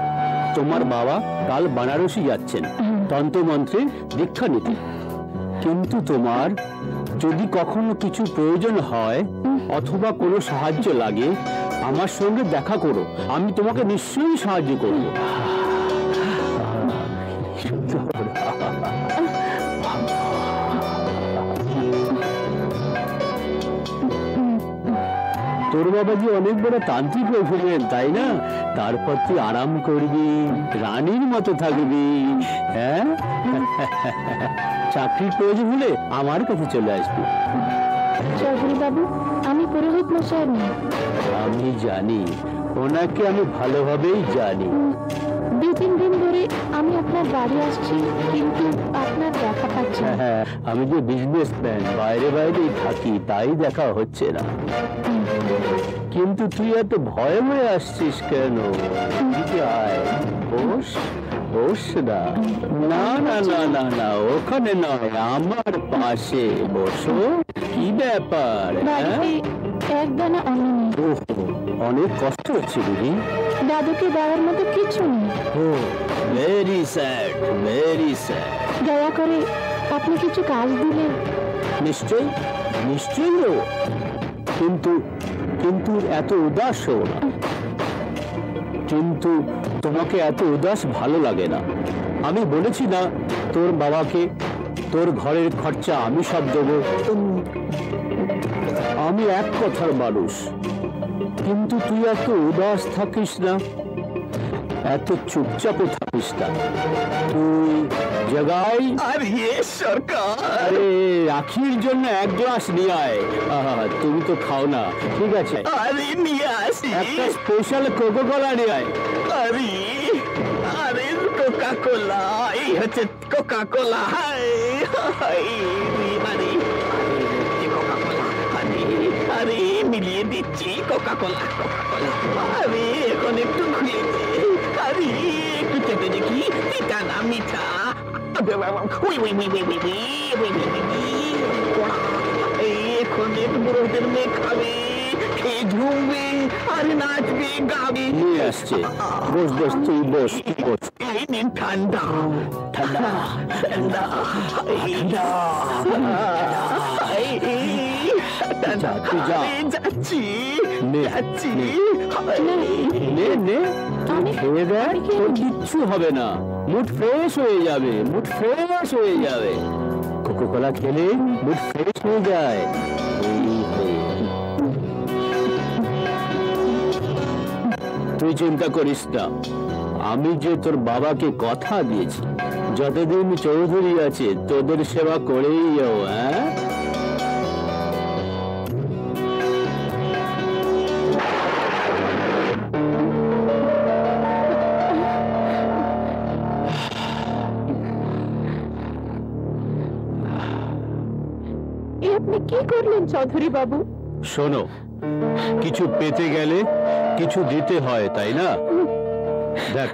তোমার বাবা কাল বানারসি যাচ্ছেন তন্ত্রমন্ত্রের দীক্ষা নিতে, কিন্তু তোমার যদি কখনো কিছু প্রয়োজন হয় অথবা কোনো সাহায্য লাগে, আমার সঙ্গে দেখা করো, আমি তোমাকে নিশ্চয়ই সাহায্য করব। তোর বাবা যে অনেক বড় তান্ত্রিক হয়ে ফিরবেন, তাই না? তারপর তুই আরাম করবি, রানীর মতো থাকবি। হ্যাঁ, চাকরির প্রয়োজন হলে আমার কাছে চলে আসবি। চৌধুরী বাবু, আমি পুরোহিত মশাই নই। আমি জানি, ওনাকে আমি ভালোভাবেই জানি। 2-3 দিন ধরে আমি আপনার বাড়ি আসছি, কিন্তু আপনার দেখা পাচ্ছি না। হ্যাঁ, আমি যে বিজনেসম্যান, বাইরে বাইরেই থাকি, তাই দেখা হচ্ছে না। কিন্তু তুই এত ভয়ে ভয়ে আসছিস কেন? এদিকে আয়, বস। বস না। না না না না না, ওখানে নয়, আমার পাশে বসো। কি ব্যাপার? বাড়িতে এক দানা অন্ন নেই। ওহো, অনেক কষ্ট হচ্ছে দিদি। দাদুকে দেওয়ার মতো কিছু নেই। ও, ভেরি স্যাড, ভেরি স্যাড। দয়া করে আপনি কিছু কাজ দিলে। নিশ্চয়ই, নিশ্চয়ই। কিন্তু কিন্তু এত উদাস হও না। কিন্তু তোমাকে এত উদাস ভালো লাগে না। আমি বলেছি না তোর বাবাকে তোর ঘরের খরচা আমি সব দেবো। আমি এক কথার মানুষ, কিন্তু তুই এত উদাস থাকিস না, এত চুপচাপও থাকিস না। তুই জাগাই। আরে সরকার, আরে রাখির জন্য এক গ্লাস নিয়ে আয়। তুমি তো খাও না, ঠিক আছে? আরে নিয়ে আসি। একটা স্পেশাল কোকো কোলা নিয়ে আয়। আরে আরে কোকা কোলা, এই হচ্ছে কোকা কোলা। আরে মিলিয়ে দিচ্ছি কোকা কোলা, কোকা কোলা। আরে এখন একটু খুলে দে। আরে একটু চেপে দেখি এটা না মিঠা। এখন এক বুড়োদের মেয়ে খাবে, খেয়ে ঝুমবে, আরে নাচবে, গাবে। নিয়ে আসছে। বস বস, তুই বস, তুই বস। এই নিন ঠান্ডা, ঠান্ডা, ঠান্ডা, ঠান্ডা। ঠান্ডা, যা। যাচ্ছি, নে, যাচ্ছি। নে নে, আমি খেয়ে দেখ, তোর কিচ্ছু হবে না। মুড ফ্রেশ হয়ে যাবে, মুড ফ্রেশ হয়ে যাবে। কোকো কোলা খেলে মুড ফ্রেশ হয়ে যায়। তুই চিন্তা করিস না, আমি যে তোর বাবাকে কথা দিয়েছি, যতদিন চৌধুরী আছে তোদের সেবা করেই যাও। হ্যাঁ, আপনি কি করলেন চৌধুরী বাবু? শোনো, কিছু পেতে গেলে কিছু দিতে হয়, তাই না? দেখ,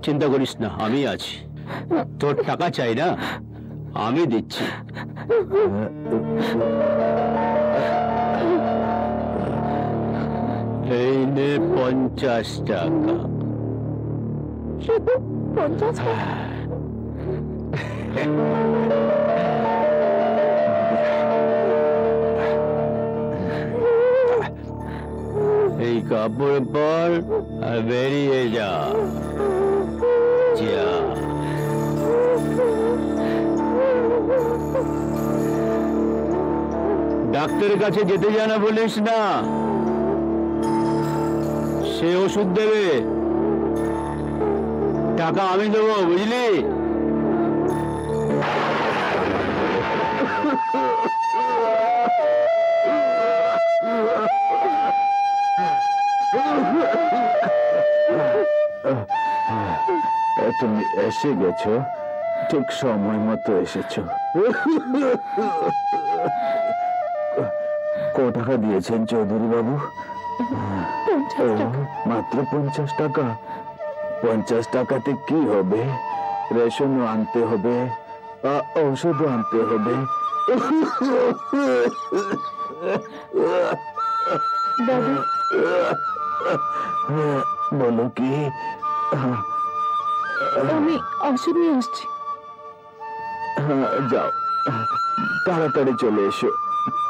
চিন্তা করিস না, আমি আছি। তোর টাকা চাই না, আমি দিচ্ছি। এই নে 50 টাকা। শুধু 50 টাকা? এই কাপড় পর আর বেরিয়ে যা। যা। ডাক্তারের কাছে যেতে জানা বলিস না, সে ওষুধ দেবে, টাকা আমি দেবো, বুঝলি? তুমি এসে গেছো, ঠিক সময় মতো এসেছো। কত টাকা দিয়েছেন চৌধুরী বাবু? মাত্র 50 টাকা? 50 টাকাতে কি হবে? রেশনও আনতে হবে, ঔষধও আনতে হবে। দাদু, বলো কি? আমি ওষুধ নিয়ে আসছি। যাও, তাড়াতাড়ি চলে এসো,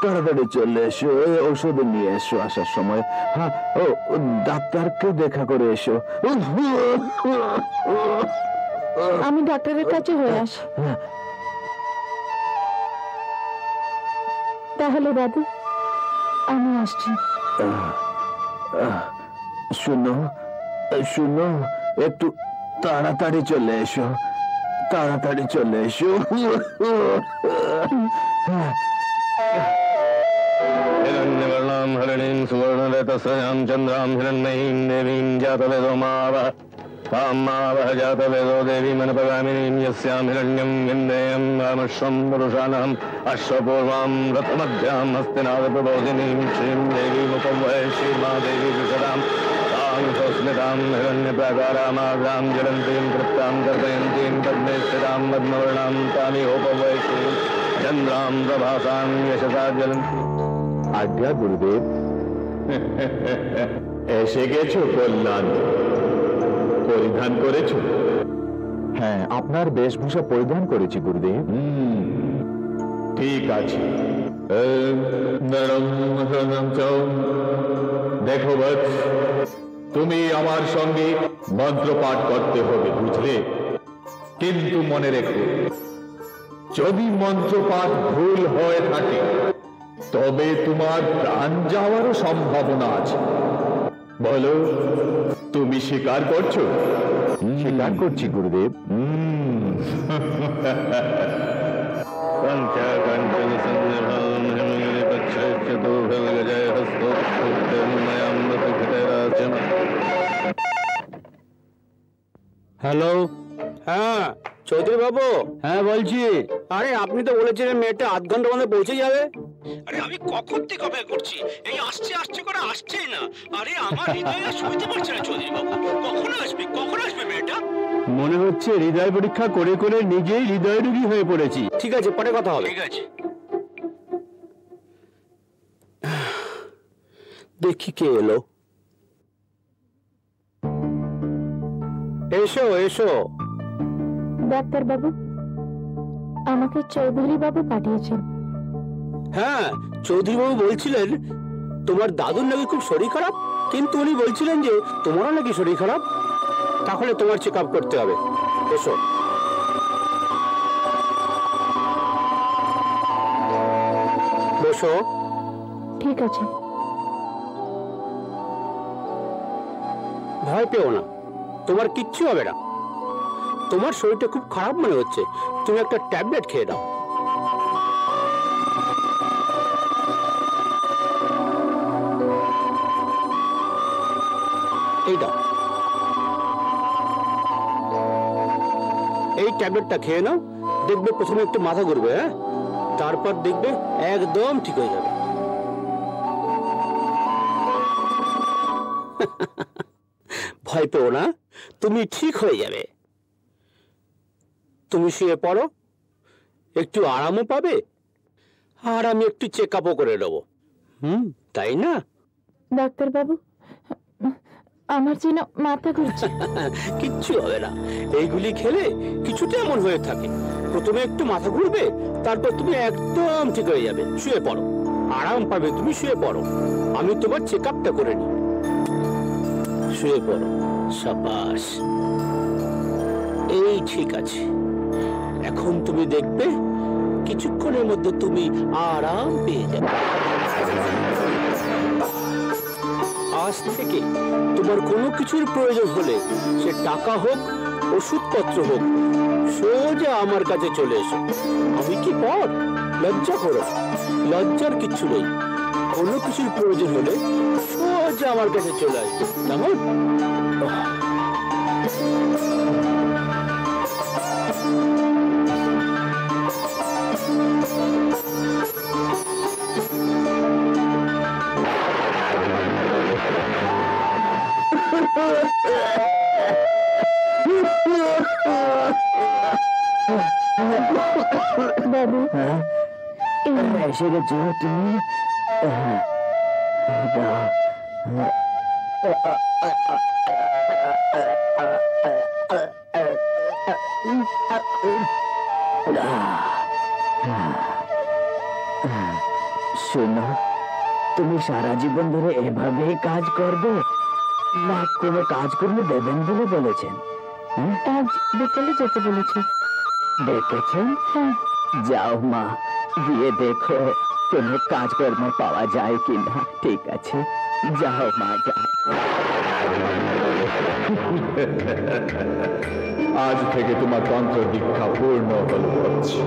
তাড়াতাড়ি চলে এসো, ঔষধ নিয়ে এসো আসার সময়। হ্যাঁ, ও ডাক্তারকে দেখা করে এসো। আমি ডাক্তারের কাছে হয়ে আসি। তাহলে দাদু, আমি আসছি। শুনো শুনো, একটু তাড়াতাড়ি চলে এসো, তাড়াতাড়ি চলে এসো। हिरण्यवर्णां हरिणीं सुवर्णरतस्रजां चन्द्रां हिरण्मयीं देवीं जातवेदो मावः तां मावः जातवेदो देवीमनुपगामिनीं यस्यां हिरण्यं विन्देयं रामश्वं पुरुषाणाम् अश्वपूर्वां रथमध्यां हस्तिनादप्रबोधिनीं श्रीं देवीमुपवये श्रीमादेवी विशदां तां स्वस्मितां हिरण्यप्राकारामाग्रां ज्वलन्तीं तृप्तां तर्पयन्तीं पद्मे स्थितां पद्मवर्णां तामिहोपवये श्रीं चन्द्रां प्रभासां यशसा ज्वलन्तीं। আজ্ঞা গুরুদেব। এসে গেছো কল্যাণ, পরিধান করেছো? হ্যাঁ, আপনার বেশভূষা পরিধান করেছি গুরুদেব। ঠিক আছে। দেখো বৎস, তুমি আমার সঙ্গে মন্ত্র পাঠ করতে হবে, বুঝলে? কিন্তু মনে রেখো, যদি মন্ত্র পাঠ ভুল হয়ে থাকে তবে তোমার প্রাণ যাওয়ারও সম্ভাবনা আছে। বলো, তুমি স্বীকার করছো? স্বীকার করছি গুরুদেব। হ্যালো, হ্যাঁ চৌধুরী বাবু। হ্যাঁ বলছি। আরে আপনি তো বলেছিলেন মেয়েটা আধ ঘন্টার মধ্যে পৌঁছে যাবে। আরে আমি কখন থেকে অপেক্ষা করছি, এই আসছে আসছে করে আসছেই না। আরে আমার হৃদয় আর সইতে পারছে না চৌধুরী বাবু, কখন আসবে মেয়েটা? মনে হচ্ছে হৃদয় পরীক্ষা করে করে নিজেই হৃদয় রোগী হয়ে পড়েছি। ঠিক আছে, পরে কথা হবে। ঠিক আছে। দেখি কে এলো। এসো এসো। ডাক্তার বাবু, আমাকে চৌধুরী বাবু পাঠিয়েছেন। হ্যাঁ, চৌধুরী বাবু বলছিলেন তোমার দাদুর নাকি খুব শরীর খারাপ, কিন্তু উনি বলছিলেন যে তোমারও নাকি শরীর খারাপ, তাহলে তোমার চেক আপ করতে হবে। এসো। বসো। ঠিক আছে। ভয় পেও না, তোমার কিচ্ছু হবে না। তোমার শরীরটা খুব খারাপ মনে হচ্ছে, তুমি একটা ট্যাবলেট খেয়ে দাও। এই দাও, এই ট্যাবলেটটা খেয়ে নাও। দেখবে প্রথমে একটু মাথা ঘুরবে, হ্যাঁ, তারপর দেখবে একদম ঠিক হয়ে যাবে। ভয় পেও না, তুমি ঠিক হয়ে যাবে। তুমি শুয়ে পড়ো, একটু আরামও পাবে, আর আমি একটু চেক আপও করে নেবো। তাই না? ডাক্তার বাবু, আমার যেন মাথা ঘুরছে। কিচ্ছু হবে না, এইগুলি খেলে কিছুটা এমন হয়ে থাকে। প্রথমে একটু মাথা ঘুরবে, তারপর তুমি একদম ঠিক হয়ে যাবে। শুয়ে পড়ো, আরাম পাবে, তুমি শুয়ে পড়ো। আমি তোমার চেক আপটা করে নিই। শুয়ে পড়ো। সাবাস, এই ঠিক আছে। এখন তুমি দেখবে কিছুক্ষণের মধ্যে তুমি আরাম পেয়ে যাবে। আজ থেকে তোমার কোনো কিছুর প্রয়োজন হলে, সে টাকা হোক, ওষুধপত্র হোক, সোজা আমার কাছে চলে এসো। আমি কি পর? লজ্জা করো, লজ্জার কিচ্ছু নেই। কোনো কিছুর প্রয়োজন হলে সোজা আমার কাছে চলে আসবে, কেমন? বাবু, এসে গেছো তুমি? শোনো, তুমি সারা জীবন ধরে এভাবেই কাজ করবে, না কোনো কাজ করলে দেবেন বলে বলেছেন? আজ বিকেলে যেতে বলেছে। ডেকেছেন? হ্যাঁ। যাও মা, গিয়ে দেখো কোনো কাজকর্ম পাওয়া যায় কিনা। ঠিক আছে। যাও মা, যাও। আজ থেকে তোমার তন্ত্র দীক্ষা পূর্ণ হল হচ্ছে।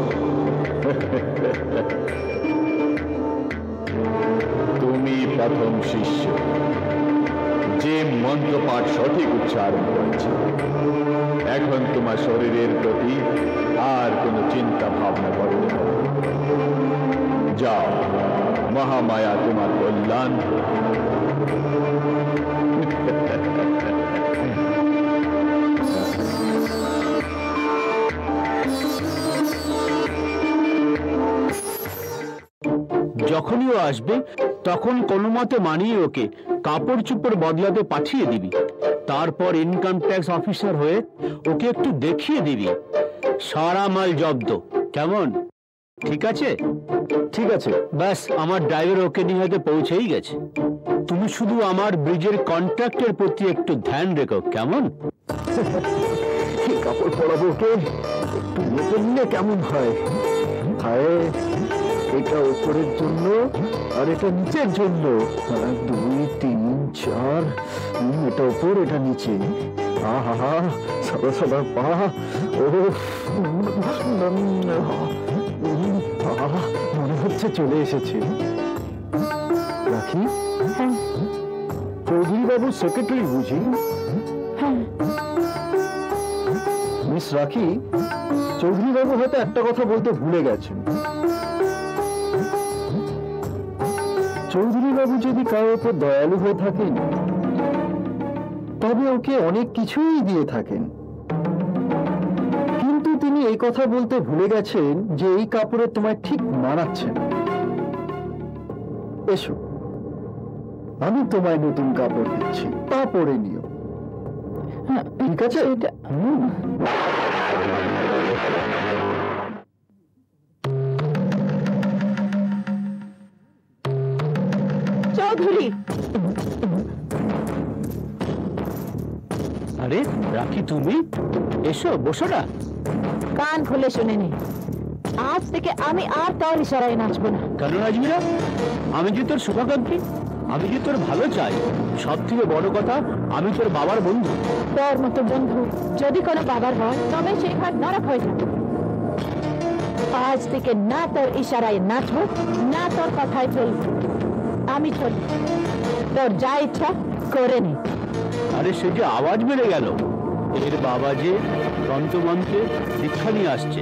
তুমি প্রথম শিষ্য, যে মন্ত্রপাঠ সঠিক উচ্চারণ করেছে। এখন তোমার শরীরের প্রতি আর কোনো চিন্তা ভাবনা করতে হবে না। যাও, মহামায়া তোমার কল্যাণ যখনই ও আসবে তখন কোনো মতে মানিয়ে ওকে কাপড় চোপড় বদলাতে পাঠিয়ে দিবি। তারপর ইনকাম ট্যাক্স অফিসার হয়ে ওকে একটু দেখিয়ে দিবি। সারা মাল জব্দ, কেমন? ঠিক আছে? ঠিক আছে। ব্যাস, আমার ড্রাইভার ওকে নিয়ে হয়তো পৌঁছেই গেছে। তুমি শুধু আমার ব্রিজের কন্ট্রাক্টের প্রতি একটু ধ্যান রেখো, কেমন? কি কাপড় পরাবো ওকে? একটু মেপে নিলে কেমন হয়? হায়, এটা উপরের জন্য আর এটা নিচের জন্য। 1 2 3 4, এটা উপর এটা নিচে। আহা, সাদা সাদা পা। ও মনে হচ্ছে চলে এসেছে। রাখি, চৌধুরী বাবু সেক্রেটারি বুঝি? মিস রাখি, চৌধুরী বাবু হয়তো একটা কথা বলতে ভুলে গেছেন। চৌধুরী বাবু যদি কারোর উপর দয়ালু হয়ে থাকেন তবে ওকে অনেক কিছুই দিয়ে থাকেন, কিন্তু তিনি এই কথা বলতে ভুলে গেছেন যে এই কাপড়ে তোমায় ঠিক মানাচ্ছে না। এসো, আমি তোমায় নতুন কাপড় দিচ্ছি, তা পরে নিও। ঠিক আছে? এটা চৌধুরী, আরে রাখি, তুমি এসো, বসো না। কান খুলে শুনে নে, আজ থেকে আমি আর তোর ইশারায় নাচবো না। কেন নাচবি না? আমি যে তোর শুভাকাঙ্ক্ষী, আমি যে তোর ভালো চাই। সব থেকে বড় কথা, আমি তোর বাবার বন্ধু। তোর মতো বন্ধু যদি কোনো বাবার হয় তবে সেই ঘর নরক হয়ে যাবে। আজ থেকে না তোর ইশারায় নাচবো, না তোর কথায় চলবো। আমি চলি, তোর যা ইচ্ছা করে নে। আরে সে যে আওয়াজ বেড়ে গেল, এর বাবা যে তন্ত্রমন্ত্রে দীক্ষা নিয়ে আসছে।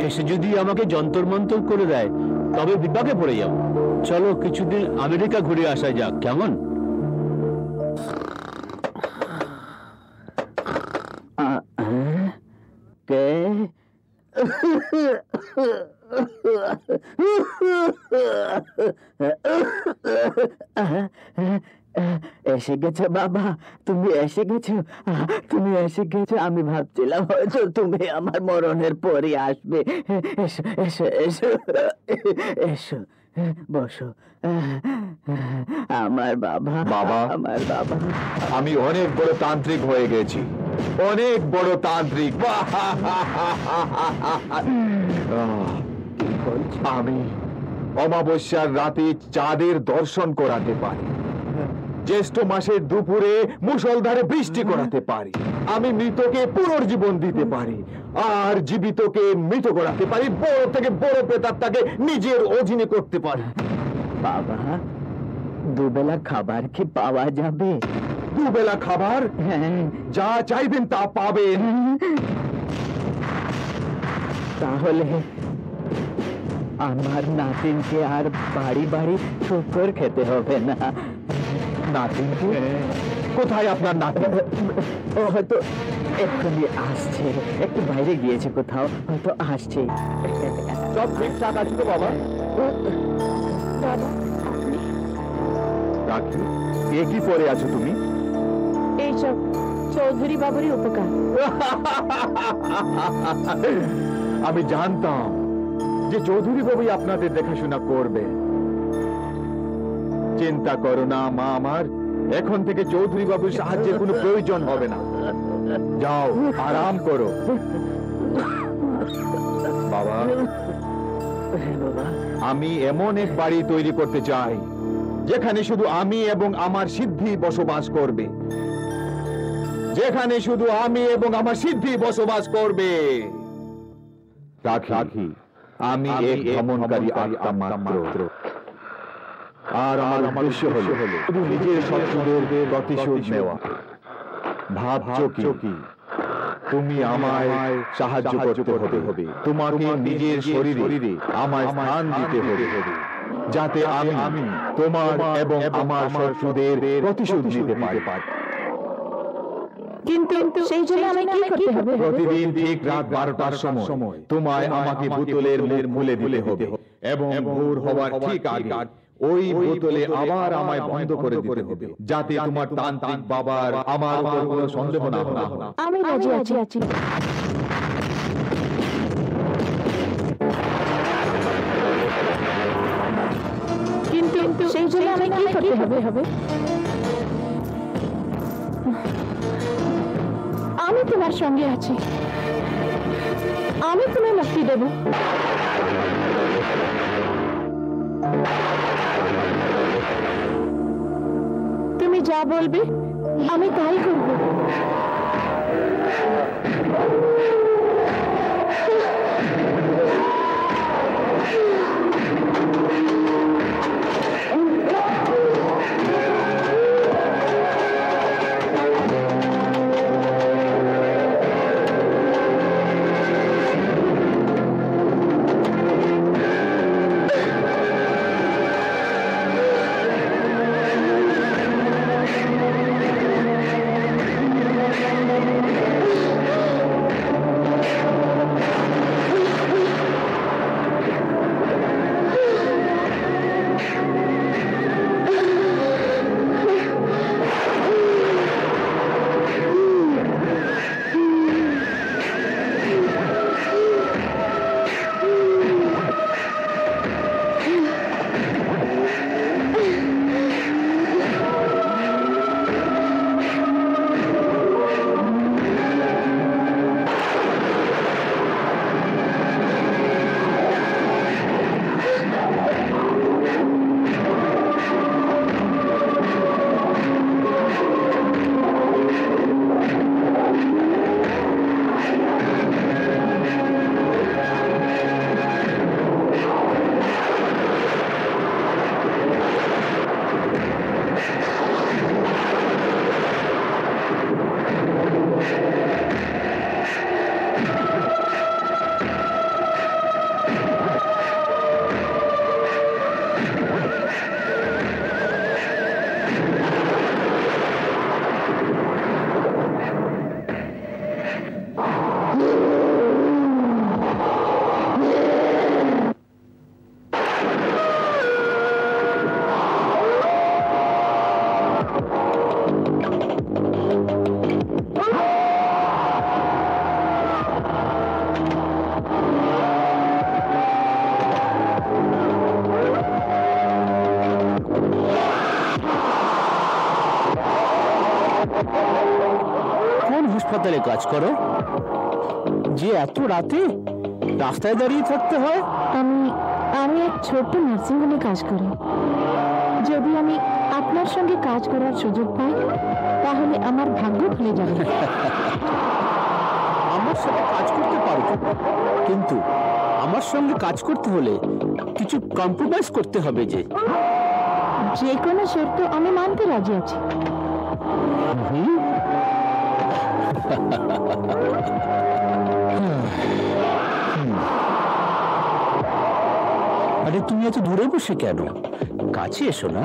এসে যদি আমাকে যন্তর মন্তর করে দেয় তবে বিপাকে পড়ে যাব। চলো কিছুদিন আমেরিকা ঘুরে আসা যাক, কেমন? এসে গেছো বাবা, তুমি এসে গেছো, তুমি এসে গেছো। আমি ভাবছিলাম হয়তো তুমি আমার মরণের পরে আসবে। এসো এসো এসো এসো, বসো। আমার বাবা, বাবা, আমার বাবা। আমি অনেক বড় তান্ত্রিক হয়ে গেছি, অনেক বড় তান্ত্রিক। আমি অমাবস্যার রাতে চাঁদের দর্শন করাতে পারি, জ্যৈষ্ঠ মাসের দুপুরে মুষলধারে বৃষ্টি করাতে পারি, আমি মৃতকে পুনর্জীবন দিতে পারি, আর জীবিতকে মৃত করাতে পারি, বড় থেকে বড় প্রেতাত্মাকে নিজের অধীনে করতে পারি। বাবা, দুবেলা খাবার কি পাওয়া যাবে? দুবেলা খাবার? হ্যাঁ, যা চাইবেন তা পাবেন। তাহলে আমার নাতিনকে আর বাড়ি বাড়ি শুকর খেতে হবে না। নাতিনকে? কোথায় আপনার নাতিন? ও হয়তো এক্ষুনি আসছে, একটু বাইরে গিয়েছে কোথাও, হয়তো আসছে। সব ঠিকঠাক আছে তো বাবা? রাখি, এ কি পরে আছো তুমি? এইসব চৌধুরী বাবুরই উপকার। আমি জানতাম যে চৌধুরী বাবুই আপনাদের দেখাশোনা করবে। চিন্তা করো না মা আমার, এখন থেকে চৌধুরী বাবুর সাহায্যের কোনো প্রয়োজন হবে না। যাও, আরাম করো। বাবা, আমি এমন এক বাড়ি তৈরি করতে চাই যেখানে শুধু আমি এবং আমার সিদ্ধি বসবাস করবে, যেখানে শুধু আমি এবং আমার সিদ্ধি বসবাস করবে। রাখি আমি এক ভ্রমণকারী আত্মা মাত্র, আর আমার উদ্দেশ্য হলো শুধু নিজের শত্রুদের প্রতিশোধ নেওয়া। ভাবছো কি তুমি আমায় সাহায্য করতে হবে? তোমাকে নিজের শরীরে আমায় স্থান দিতে হবে, যাতে আমি তোমার এবং আমার শত্রুদের প্রতিশোধ নিতে পারি। কিন্তু সেই জন্য আমাকে কি করতে হবে? প্রতিদিন ঠিক রাত 12টার সময় তোমায় আমাকে বোতলের মুখ খুলে দিতে হবে, এবং ভোর হওয়ার ঠিক আগে ওই বোতলে আবার আমায় বন্ধ করে দিতে হবে, যাতে তোমার তান্ত্রিক বাবার আমার উপর কোনো সন্দেহ না হয়। আমি রাজি আছি। কিন্তু সেই জন্য আমাকে কি করতে হবে? আমি তোমার সঙ্গে আছি, আমি তোমায় মুক্তি দেব। তুমি যা বলবে আমি তাই করব। হাসপাতালে কাজ করো যে এত রাতে রাস্তায় দাঁড়িয়ে থাকতে হয়? আমি এক ছোট্ট নার্সিং হোমে কাজ করি। যদি আমি আপনার সঙ্গে কাজ করার সুযোগ পাই তাহলে আমার ভাগ্য খুলে যাবে। আমার সাথে কাজ করতে পারো, কিন্তু আমার সঙ্গে কাজ করতে হলে কিছু কম্প্রোমাইজ করতে হবে। যে কোনো শর্ত আমি মানতে রাজি আছি। আরে তুমি এত দূরে বসে কেন? কাছে এসো না,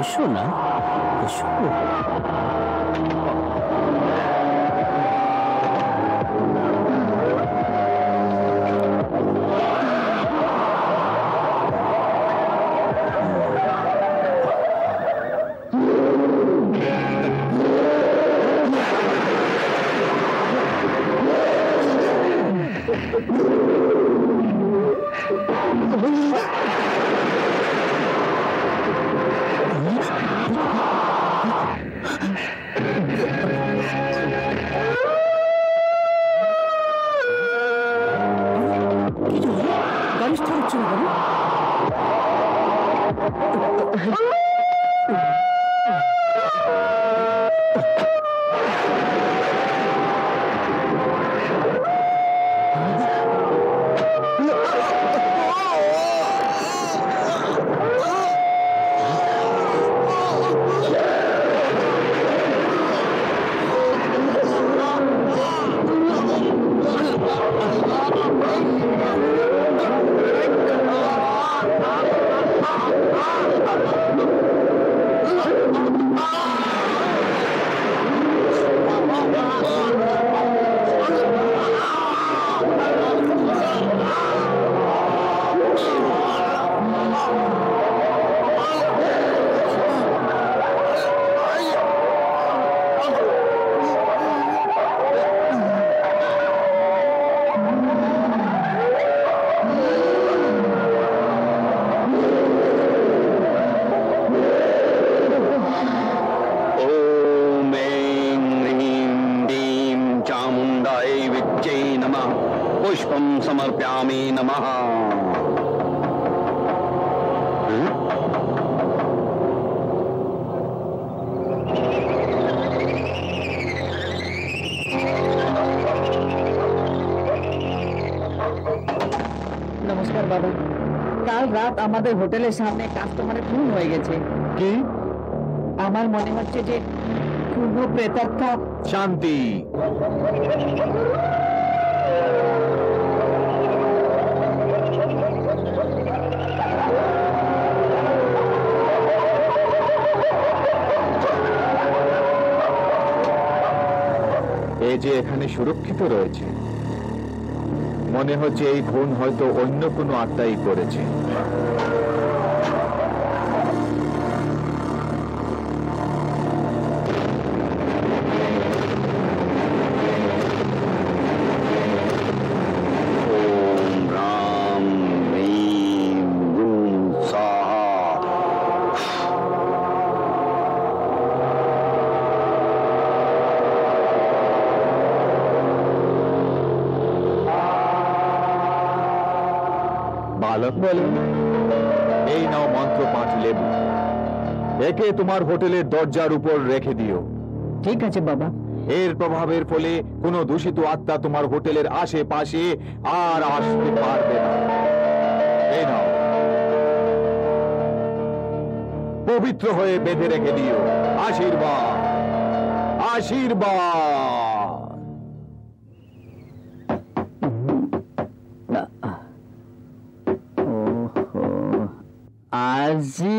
এসো না, এসো। গাড়ি স্টার্ট হচ্ছে না কেন? পুষ্পম সমর্পয়ামি নমঃ। নমস্কার বাবা। কাল রাত আমাদের হোটেলের সামনে কাস্টমারের খুন হয়ে গেছে। কি? আমার মনে হচ্ছে যে কোনো প্রেতাত্মা। শান্তি। এই যে এখানে সুরক্ষিত রয়েছে, মনে হচ্ছে এই খুন হয়তো অন্য কোনো আত্মাই করেছে। বালক, এই নাও মন্ত্র 5 লেবু। একে তোমার হোটেলের দরজার উপর রেখে দিও। ঠিক আছে বাবা। এর প্রভাবের ফলে কোনো দূষিত আত্মা তোমার হোটেলের আশেপাশে আর আসতে পারবে না। এই নাও, পবিত্র হয়ে বেঁধে রেখে দিও। আশীর্বাদ, আশীর্বাদ। আসছি।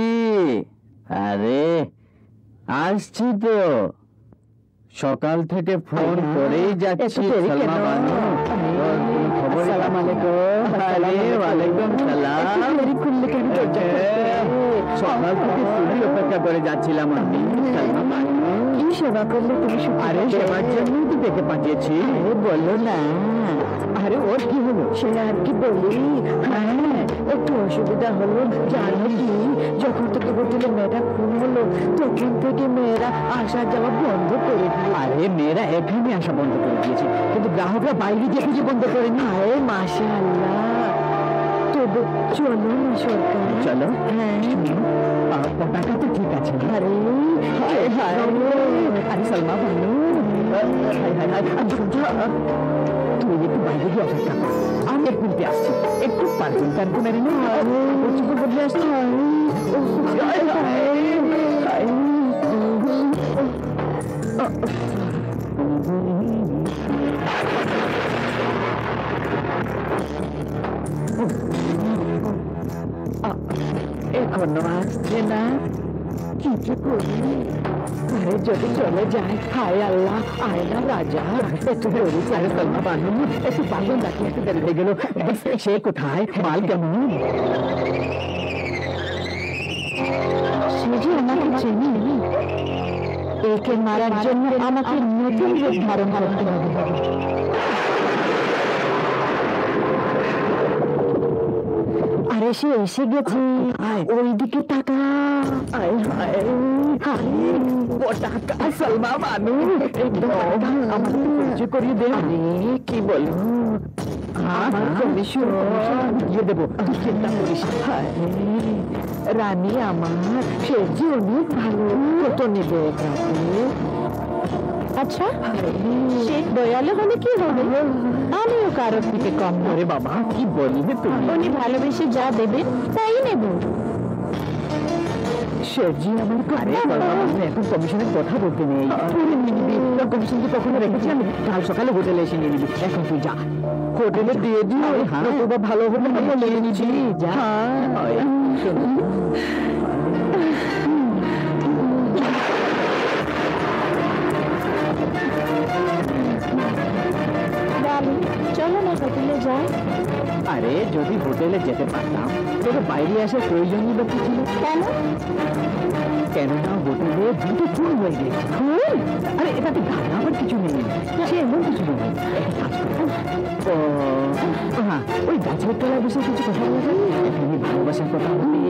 আরে আসছি তো, সকাল থেকে ফোন করেই যাচ্ছি। সালমা বানু, আসসালামু আলাইকুম। আরে ওয়ালাইকুম সালাম। সকাল থেকে খুবই অপেক্ষা করে যাচ্ছিলাম আমি। সালমা বানু, কি সেবা করলে তুমি? আরে সেবার জন্যই তো ডেকে পাঠিয়েছি। বলো না। আরে ওর কি হলো? সে আর কি বলি, হ্যাঁ একটু অসুবিধা হলো। জানো কি, যখন থেকে হোটেলে মেয়েটা খুন হলো তখন থেকে মেয়েরা আসা যাওয়া বন্ধ করে দিল। আরে মেয়েরা এখানে আসা বন্ধ করে দিয়েছে, কিন্তু গ্রাহকরা বাইরে গিয়ে খুঁজে বন্ধ করেনি। আরে মাশাআল্লাহ। তবে চলো না সরকার, চলো। হ্যাঁ পটাকা তো ঠিক আছে। আরে আরে সালমা ভালো। তুই একটু বাইরে গিয়ে অপেক্ষা কর, আমি এক মিনিটে আসছি। একটু পারবেন তার মেরে না বদলে আসছি। এখনো আসছে না, কিছু করি। আরে যদি চলে যায়, হায় আল্লাহ, আয় না রাজা। একটু দেরি। আরে সালমা বানু, একটু বাজন রাখি, একটু দেরি হয়ে গেল। সে কোথায়? মাল কেমন? সে যে আমাকে চেনে। একে মারার জন্য আমাকে নতুন রূপ ধারণ করতে হবে। আরে সে এসে গেছে, ওইদিকে তাকা। সালমা বানু, আমার পরিচয় করিয়ে দে। আরে কি বলো, আমার কমিশন দিয়ে দেবো, চিন্তা করিস। রানী আমার, সে যে অনেক ভালো, কত নেবে রাতে। আচ্ছা, সে দয়ালু হলে কি হবে? আমিও কারোর থেকে কম। আরে বাবা, কি বলবে তুমি? উনি ভালোবেসে যা দেবে তাই নেব। শেরজি আমার এখন কমিশনের কথা বলতে নেই। কমিশন কি কখনো রেখেছি আমি? কাল সকালে হোটেলে এসে নিয়ে নিবি। এখন তুই যা, হোটেলে দিয়ে দিও। ভালো হবে নিয়ে নিবি, যা। চলো না হোটেলে যাই। আরে যদি হোটেলে যেতে পারতাম তবে বাইরে আসার প্রয়োজনই বা কি ছিল? কেন? কেননা হোটেলে দুটো খুন হয়ে গেছে। খুন? আরে এটাতে ঘাবড়াবার কিছু নেই, সে এমন কিছু নেই। হ্যাঁ, ওই গাছের তলায় বসে কিছু কথা বলবে, এখানে ভালোবাসার কথা বলি।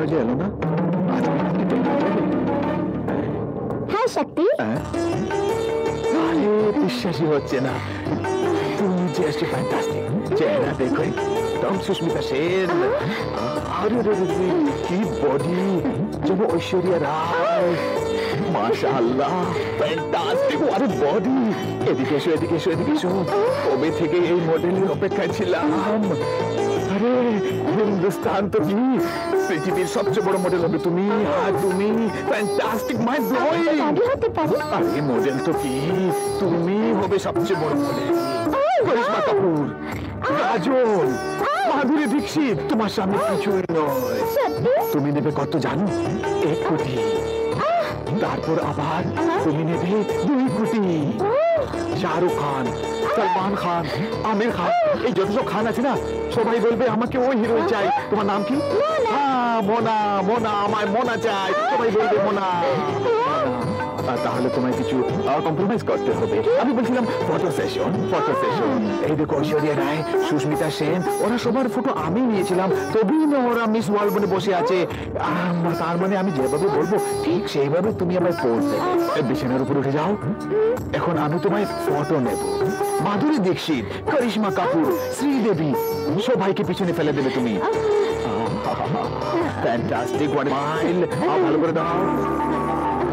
এখনো যে এলো না? আজ কি ট্রেন যাবে? হ্যাঁ শক্তি, আরে বিশ্বাসই হচ্ছে না, তুমি জাস্ট ফ্যান্টাস্টিক। চেহারা দেখো একদম সুস্মিতা সেন। আরে রে রে রে, কি বডি, যেন ঐশ্বরিয়া রায়। মাশাআল্লাহ, ফ্যান্টাস্টিক, আরে বডি। এদিকে এসো, এদিকে এসো, এদিকে এসো। কবে থেকে এই মডেলের অপেক্ষায় ছিলাম। আরে হিন্দুস্তান তো কি, পৃথিবীর সবচেয়ে বড় মডেল হবে তুমি। আর তুমি ফ্যান্টাস্টিক, মাইন্ড ব্লোয়িং। হতে পারে। আরে মডেল তো কি, তুমি হবে সবচেয়ে বড় মডেল। করিশ্মা কাপুর, কাজল, মাধুরী দীক্ষিত তোমার সামনে কিছুই নয়। তুমি নেবে কত জানো? 1 কোটি। তারপর আবার তুমি নেবে 2 কোটি। শাহরুখ খান, সলমান খান, আমির খান, এই যত সব খান আছে না, সবাই বলবে আমাকে ওই হিরো চাই। তোমার নাম কি? মোনা। মোনা, আমায় মোনা চাই। সবাই বলবে মোনা। তাহলে তোমায় কিছু কম্প্রোমাইজ করতে হবে। আমি বলছিলাম ফটো সেশন। এই দেখো ঐশ্বরিয়া রায়, সুস্মিতা সেন, ওরা সবার ফটো আমি নিয়েছিলাম, তবেই না ওরা মিস ওয়ার্ল্ড বলে বসে আছে। তার মানে আমি যেভাবে বলবো ঠিক সেইভাবে তুমি আমায় পোজ দেবে। বিছানার উপর উঠে যাও। এখন আমি তোমায় ফটো নেব। মাধুরী দীক্ষিত, করিশ্মা কাপুর, শ্রীদেবী, সবাইকে পিছনে ফেলে দেবে তুমি। Fantastic, what smile. ভালো করে দাও,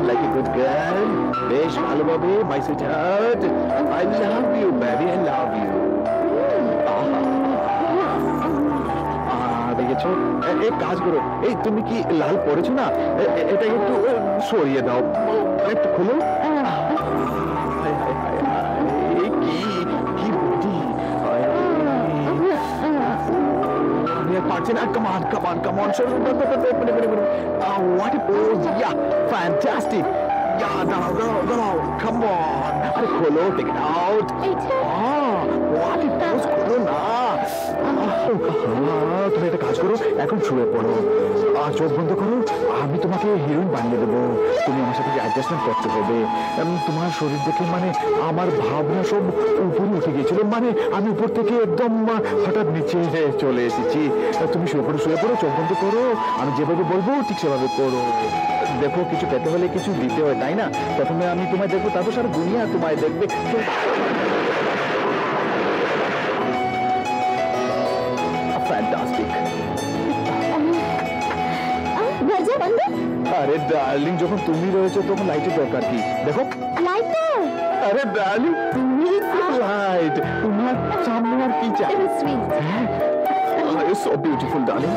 like a good girl. বেশ ভালোভাবে, my sweetheart. I love you, baby, I love you. দেখেছো? এক কাজ করো, এই তুমি কি লাল পরেছো না, এটা একটু সরিয়ে দাও, একটু খুলো। কি বডি, আমি আর পারছি না। Come on. What a pose, yeah, fantastic. Yeah, দাঁড়াও, come on. আরে খোলো, take it out. What a pose, খোলো না। তুমি একটা কাজ করো, এখন শুয়ে পড়ো, আর চোখ বন্ধ করো। আমি তোমাকে হিরোইন বানিয়ে দেবো। তুমি আমার সাথে অ্যাডজাস্টমেন্ট করতে হবে। তোমার শরীর দেখে মানে আমার ভাবনা সব উপরে উঠে গিয়েছিল, মানে আমি উপর থেকে একদম হঠাৎ নিচে চলে এসেছি। তুমি শুয়ে পড়ো, চোখ বন্ধ করো। আমি যেভাবে বলবো ঠিক সেভাবে করো। দেখো, কিছু পেতে হলে কিছু দিতে হয়, তাই না? প্রথমে আমি তোমায় দেখবো, তারপর সারা দুনিয়া তোমায় দেখবে। ফ্যান্টাস্টিক। আরে ডার্লিং, যখন তুমি রয়েছো তখন লাইটের দরকার কি? দেখো লাইটার। আরে ডার্লিং, তুমি লাইট, তোমার সামনে আর কি চাই? So beautiful darling.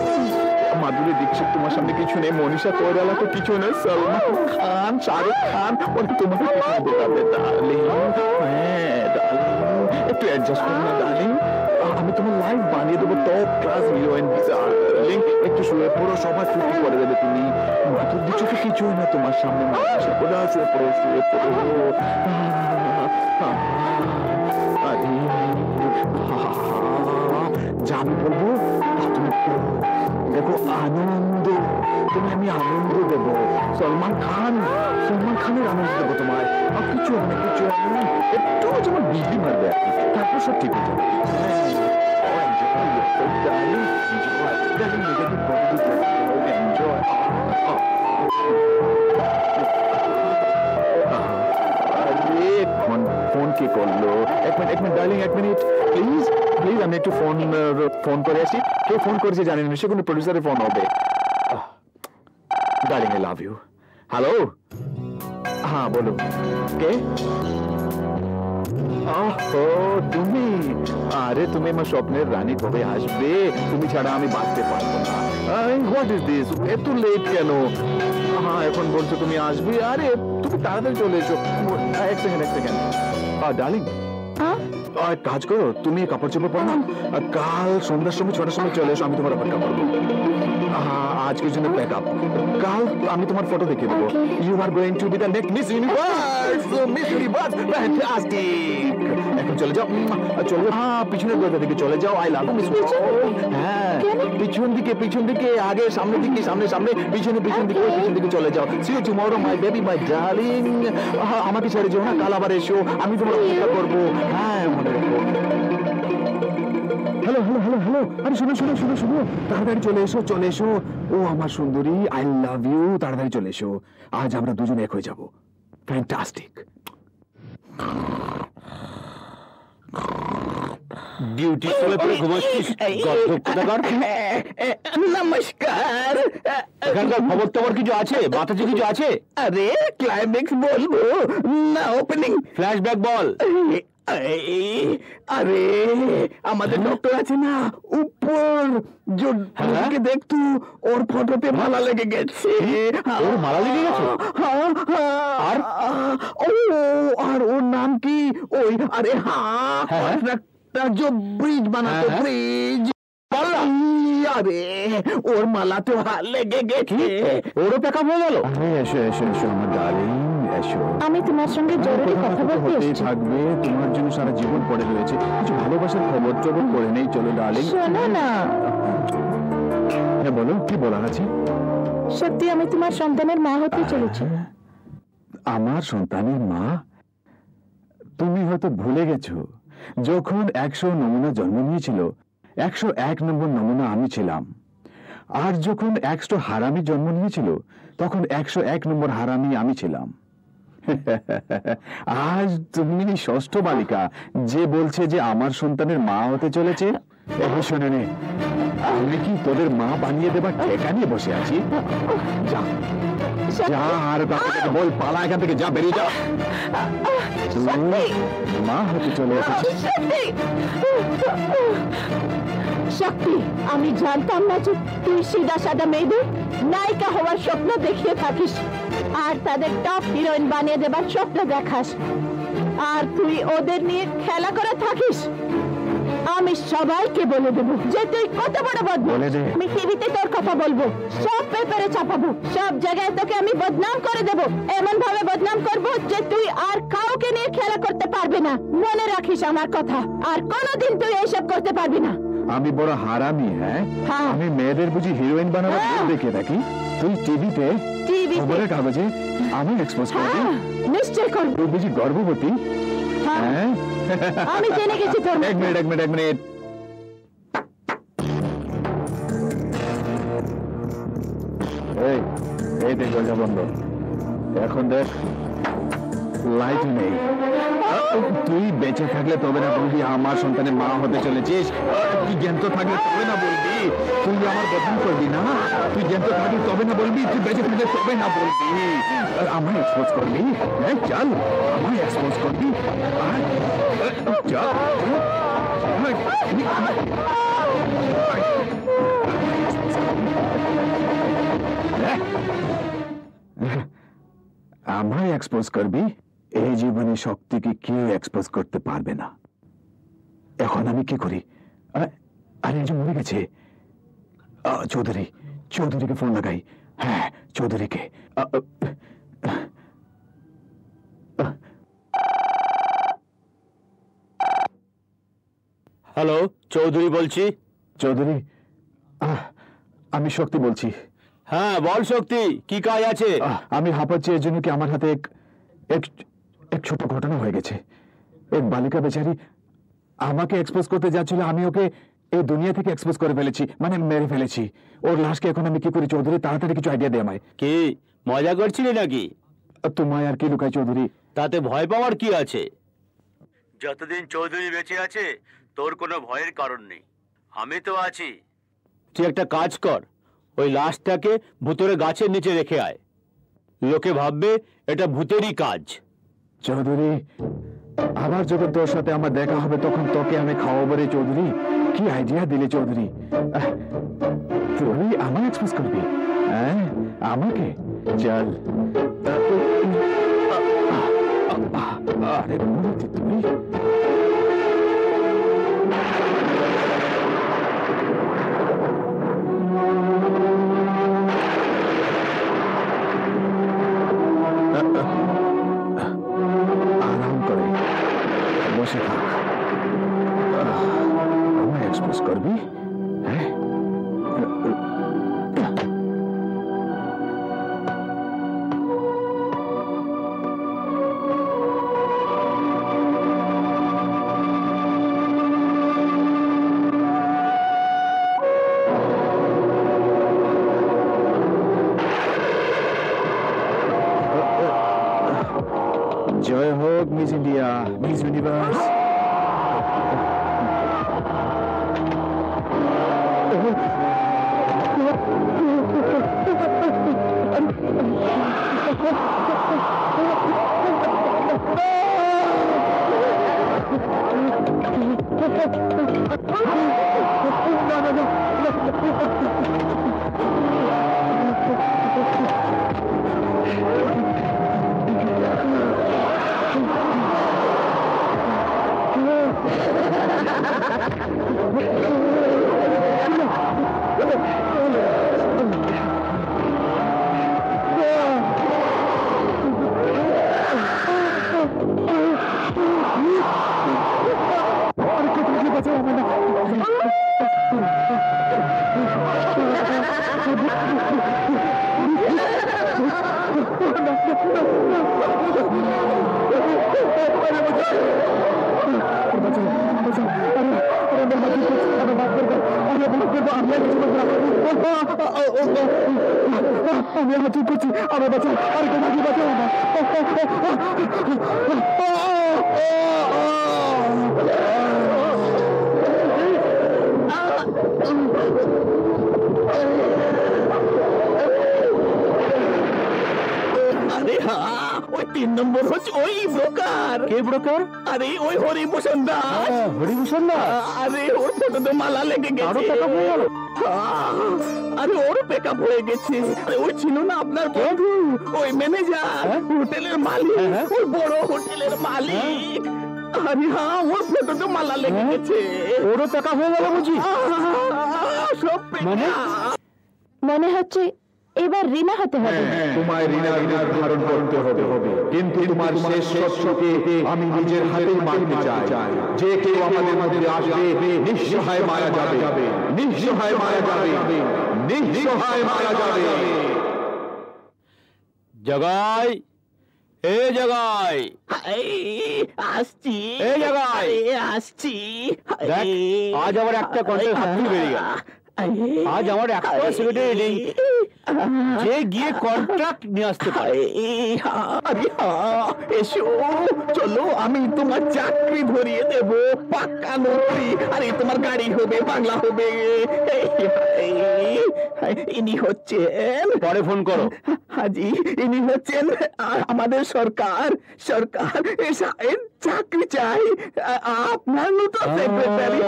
Madhuri Dixit তোমার সামনে কিছু নেই, মনীষা কৈরালা তো কিছু নেই, সলমান খান, শাহরুখ খান, ওরা তোমাকে দেখাবে ডার্লিং। হ্যাঁ ডার্লিং, একটু অ্যাডজাস্ট করো না ডার্লিং। আমি তোমার লাইফ বানিয়ে দেবো টপ ক্লাস হিরোইন। ডার্লিং, একটু শুয়ে পড়ো, সবার ছুটি করে দেবে তুমি। মাধুরী দীক্ষিত তো কিছুই না তোমার সামনে। শুয়ে পড়ো। আরে যা আমি বলবো তুমি করো। দেখো, আনন্দ, তুমি আমি আনন্দ দেবো। সলমান খানের আনন্দ দেবো তোমায়। আর কিছু হবে না, একটু যেমন বিজলি মারবে আর কি, তারপর সব ঠিক হয়ে যাবে। ফোন কে করলো? এক মিনিট ডার্লিং, এক মিনিট প্লিজ। আমি একটু ফোন করে আসি। কে ফোন করেছে জানি না, সে কোনো প্রডিউসারের ফোন হবে। Darling, I love you. Hello, হ্যাঁ বলো, কে? তুমি? আরে তুমি আমার স্বপ্নের রানী, কবে আসবে? তুমি ছাড়া আমি বাঁচতে পারবো না। হোয়াট ইজ দিস, এত লেট কেন? হ্যাঁ, এখন বলছো তুমি আসবে। আরে তুমি তাড়াতাড়ি চলে এসো। এক সেকেন্ড। ডার্লিং, কাজ করো, তুমি কাপড় চোপড় পরো না, কাল সন্ধ্যার সময় 6টার সময় চলে এসো, আমি তোমার অপেক্ষা করবো। আজকের জন্য প্যাক আপ। কাল আমি তোমার ফটো দেখে দেবো। You are going to be the next Miss Universe. Fantastic. এখন চলে যাও, পিছনের দরজা দিকে চলে যাও। I love you miss. হ্যাঁ, পিছন দিকে, আগে সামনের দিকে, সামনে, পিছন দিকে চলে যাও। See you tomorrow my baby, my darling. আমাকে ছেড়ে যাও না, কাল আবার এসো, আমি তোমার অপেক্ষা করবো। হ্যাঁ, মনে রেখো। হ্যালো হ্যালো হ্যালো হ্যালো, আরে শোনো শোনো শোনো শোনো, তাড়াতাড়ি চলে এসো চলে এসো। ও আমার সুন্দরী, আই লাভ ইউ, তাড়াতাড়ি চলে এসো। আজ আমরা দুজনে এক হয়ে যাব। ফ্যান্টাস্টিক। ডিউটি করে পরে ঘুমাচ্ছিস? নমস্কার। এখানকার খবর টবর কিছু আছে? বাতাসে কিছু আছে? আরে ক্লাইম্যাক্স বলবো না ওপেনিং? ফ্ল্যাশব্যাক বল। আরে আমাদের ডক্টর আছে না উপর, যে দেখতু ওর ফটোতে মালা লেগে গেছে। ওর মালা লেগে গেছে? আর আর ওর নাম কি? ওই আরে ব্রিজ বানাতো, ব্রিজ। আরে ওর মালা তো লেগে গেছে। ওরও প্যাকআপ হয়ে গেল? এসো এসো এসো আমার ডার্লিং, এসো। আমি তোমার সঙ্গে জরুরি কথা বলতে হতেই এসেছি। থাকবে, তোমার জন্য সারা জীবন পড়ে রয়েছে। কিছু ভালোবাসার খবর টবর করে নেই, চলো ডার্লিং। শোনো না, হ্যাঁ বলো, কি বলার আছে? সত্যি আমি তোমার সন্তানের মা হতে চলেছি। আমার সন্তানের মা? তুমি হয়তো ভুলে গেছো, যখন 100 নমুনা জন্ম নিয়েছিল, 101 নম্বর নমুনা আমি ছিলাম। আর যখন 100 হারামি জন্ম নিয়েছিল, তখন 101 নম্বর হারামি আমি ছিলাম। আজ তুমি ষষ্ঠ বালিকা যে বলছে যে আমার সন্তানের মা হতে চলেছে। শোনে নে, আমি কি তোদের মা বানিয়ে দেবার ঠেকা নিয়ে বসে আছি? যা যা, আর কাউকে বল, পালা এখান থেকে, যা, বেরিয়ে যা। মা হতে চলে এসেছিস। শক্তি, আমি জানতাম না যে তুই সিধা সাদা মেয়েদের নায়িকা হওয়ার স্বপ্ন দেখিয়ে থাকিস, আর তাদের টপ হিরোইন বানিয়ে দেবার স্বপ্ন দেখাস, আর তুই ওদের নিয়ে খেলা করে থাকিস। আমি সবাইকে বলে দেবো যে তুই কত বড় বদমাশ। আমি টিভিতে তোর কথা বলবো, সব পেপারে ছাপাবো, সব জায়গায় তোকে আমি বদনাম করে দেবো। এমন ভাবে বদনাম করবো যে তুই আর কাউকে নিয়ে খেলা করতে পারবি না। মনে রাখিস আমার কথা, আর কোনোদিন তুই এইসব করতে পারবি না। আমি বড় হারামি? হ্যাঁ, আমি মেয়েদের বুঝি হিরোইন বানাবার দেখে থাকি? তুই টিভিতে, খবরের কাগজে আমি এক্সপোজ করবি? নিশ্চয় করবো। তুই বুঝি গর্ভবতী? হ্যাঁ, আমি জেনে গেছি তোর। এক মিনিট এক মিনিট এক মিনিট। এই দেখ, দরজা বন্ধ। এখন দেখ, লাইট নেই। তুই বেঁচে থাকলে তবে না বলবি আমার সন্তানের মা হতে চলেছিস। তুই জ্ঞান থাকলে তবে না বলবি। তুই আমার বদনাম করবি না। তুই জ্ঞান থাকলে তবে না বলবি। তুই বেঁচে থাকলে তবে না বলবি। আমায় এক্সপোজ করবি? হ্যাঁ চল, আমায় এক্সপোজ করবি। চল, আমায় এক্সপোজ করবি? এই জীবনে শক্তিকে কেউ এক্সপোজ করতে পারবে না। এখন আমি কি করি? আরে এই যে মরে গেছে চৌধুরী, চৌধুরীকে ফোন লাগাই। হ্যাঁ, চৌধুরীকে। হ্যালো, চৌধুরী বলছি। চৌধুরী, আমি শক্তি বলছি। হ্যাঁ বল শক্তি, কি কাজ আছে? আমি হাঁপাচ্ছি এর জন্য কি আমার হাতে এক ছোট ঘটনা হয়ে গেছে। এক বালিকা বেচারি আমাকে এক্সপোজ করতে যাচ্ছিল, আমি ওকে এই দুনিয়া থেকে এক্সপোজ করে ফেলেছি, মানে মেরে ফেলেছি। ওর লাশকে এখন আমি কি করি চৌধুরী? তাড়াতাড়ি কিছু আইডিয়া দে আমায়। কি মজা করছিলি নাকি? তোমায় আর কি লুকাই চৌধুরী? তাতে ভয় পাওয়ার কি আছে? যতদিন চৌধুরী বেঁচে আছে তোর কোনো ভয়ের কারণ নেই, আমি তো আছি। তুই একটা কাজ কর, ওই লাশটাকে ভূতের গাছের নিচে রেখে আয়। লোকে ভাববে এটা ভূতেরই কাজ। চৌধুরী, আবার যখন তোর সাথে আমার দেখা হবে তখন তোকে আমি খাওয়াবো রে চৌধুরী। কি আইডিয়া দিলে চৌধুরী। তুই আমায় এক্সপোজ করবি? হ্যাঁ, আমাকে? চল। আরে তুই আরাম করে বসে থাক। আমায় এক্সপোজ করবি? হ্যাঁ, জয় হোক মিস ইন্ডিয়া, মিস ইউনিভার্স। আমি হাত করছি, আমার বাঁচাও, আর কেউ নাকি বাঁচাও না। আরে হ্যাঁ, ওই 3 নম্বর হচ্ছে ওই ব্রোকার। কে ব্রোকার? আরে ওই হরিভূষণ দাস। হরিভূষণ দাস? আরে ওর ফটোতে মালা লেগে গেছে। আরো টাকা হয়ে গেল? আরে ওর পেকআপ হয়ে গেছে। আরে ওই ছিল না আপনার বন্ধু, ওই ম্যানেজার, হোটেলের মালিক, ওই বড় হোটেলের মালিক। আরে হ্যাঁ, ওর ফটোতে মালা লেগে গেছে। ওরও টাকা হয়ে গেল বুঝি? সব মানে মনে হচ্ছে এবার রিনা হতে হবে। তোমায় ঋণের ধারণ করতে হবে, কিন্তু তোমার শেষ শস্যকে আমি নিজের হাতে মারতে চাই। যে কেউ আমাদের মধ্যে আসবে, নিঃসহায় মারা যাবে, নিঃসহায় মারা যাবে, নিঃসহায় মারা যাবে। জগাই, এ জগাই, আসছি, এই জায়গায়। আসছি। দেখ, আজ আবার একটা কন্টেন্ট হাতটি বেরিয়ে গেল। আজ আমার একটা সেক্রেটারি নেই যে গিয়ে কন্ট্রাক্ট নিয়ে আসতে পারে। আরে হ্যাঁ, এসো, চলো, আমি তোমার চাকরি ধরিয়ে দেব, পাক্কা নৌকরি। আরে তোমার গাড়ি হবে, বাংলা হবে। ইনি হচ্ছেন, পরে ফোন করো। হাজি, ইনি হচ্ছেন আমাদের সরকার। সরকার চাকরি চাই, আপনার নতুন সেক্রেটারি।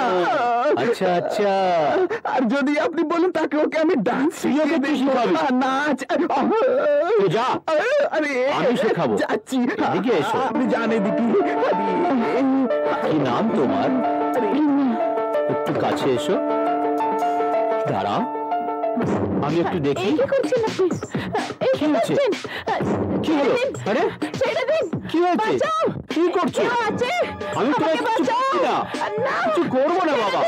আচ্ছা আচ্ছা, আর যদি আপনি বলেন তাকে ওকে আমি ডান্স শিখিয়ে দেব, নাচ। যা, আরে আমি শেখাবো। যাচ্ছি, এদিকে এসো। আপনি জান এদিকে। কি নাম তোমার? একটু কাছে এসো, দাঁড়াও, আমি একটু দেখি। কি করছেন আপনি? কি হচ্ছে? কি হলো? আরে ছেড়ে দিন, কি হয়েছে? বাঁচাও। কি করছো? কেউ আছে? আমি তো আমাকে কিছু বাঁচাও। করছি না। না, কিছু করবো না বাবা।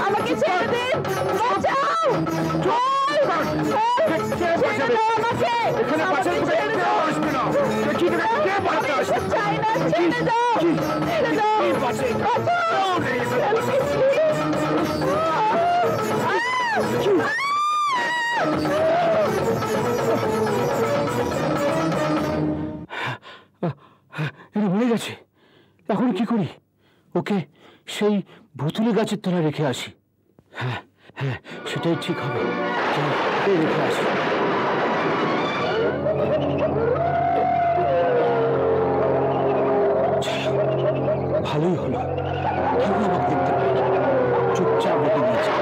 আমাকে ছেড়ে দিন, বাঁচাও। ছেড়ে দাও আমাকে। আমাকে ছেড়ে দাও। আমি চাই না, ছেড়ে দাও, ছেড়ে দাও, বাঁচাও। মরে গেছে, এখন কি করি? ওকে সেই ভুতুলে গাছের তলায় রেখে আসি। হ্যাঁ হ্যাঁ, সেটাই ঠিক হবে। রেখে আসি। ভালোই হলো, কেউ আমাকে দেখতে পাইনি, চুপচাপ রেখে দিয়েছে।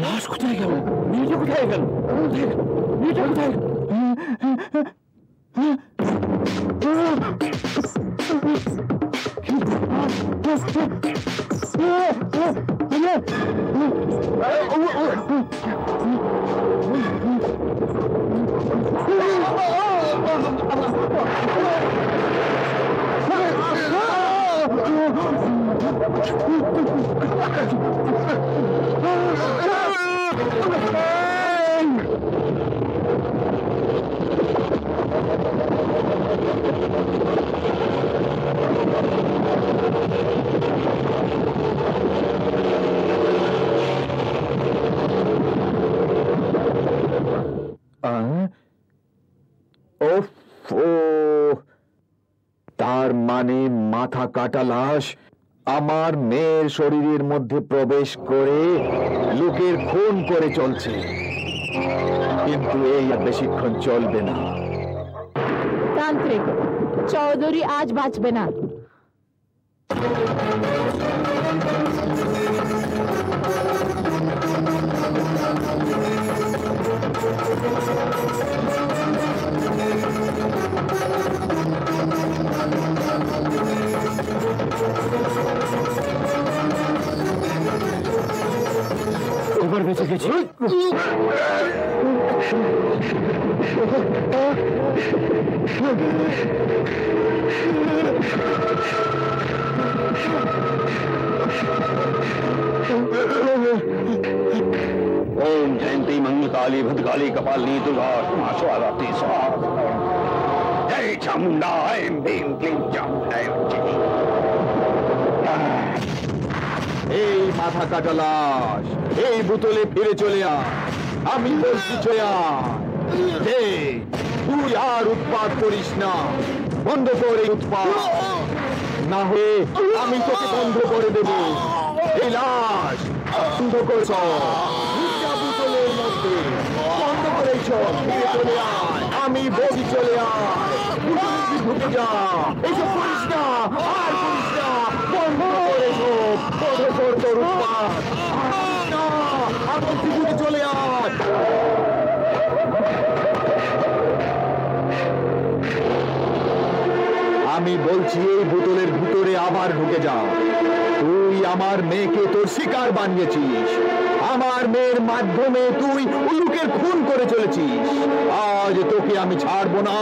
লাশ কোথায় গেল? মেয়েটা কোথায় গেল? মেয়েটা কোথায়? মাথা কাটা লাশ আমার মেয়ের শরীরের মধ্যে প্রবেশ করে লোকের খুন করে চলছে, কিন্তু এই আর বেশিক্ষণ চলবে না। তান্ত্রিক, চৌধুরী আজ বাঁচবে না। এবার বেঁচে গেছি। ओम जयंती मंगलकाली भद्रकाली कपालिनी दुर्गा स्वाहाती स्वाहा। जय चामुंडा ऐं भीं क्लीं चामुंडा এই মাথা কাটা লাশ এই বোতলে ফিরে চলে আয়। আমি বলছি চয়া, তুই আর উৎপাত করিস না, বন্ধ করে উৎপাত, না হয়ে আমি তোকে বন্ধ করে দেব। এই লাশ বন্ধ করছ, বোতলের মধ্যে বন্ধ করেছ, ফিরে চলে আয়। আমি বলি চলে আয়, ঢুকে যা, এসব করিস না, আর করিস না, বন্ধ করে বন্ধ কর তোর উৎপাত। না, আমার ফিরে চলে আয়। আমি বলছি এই বোতলের ভিতরে আবার ঢুকে যাও। তুই আমার মেয়েকে তোর শিকার বানিয়েছিস, আমার মেয়ের মাধ্যমে তুই উলুকের খুন করে চলেছিস। আজ তোকে আমি ছাড়বো না,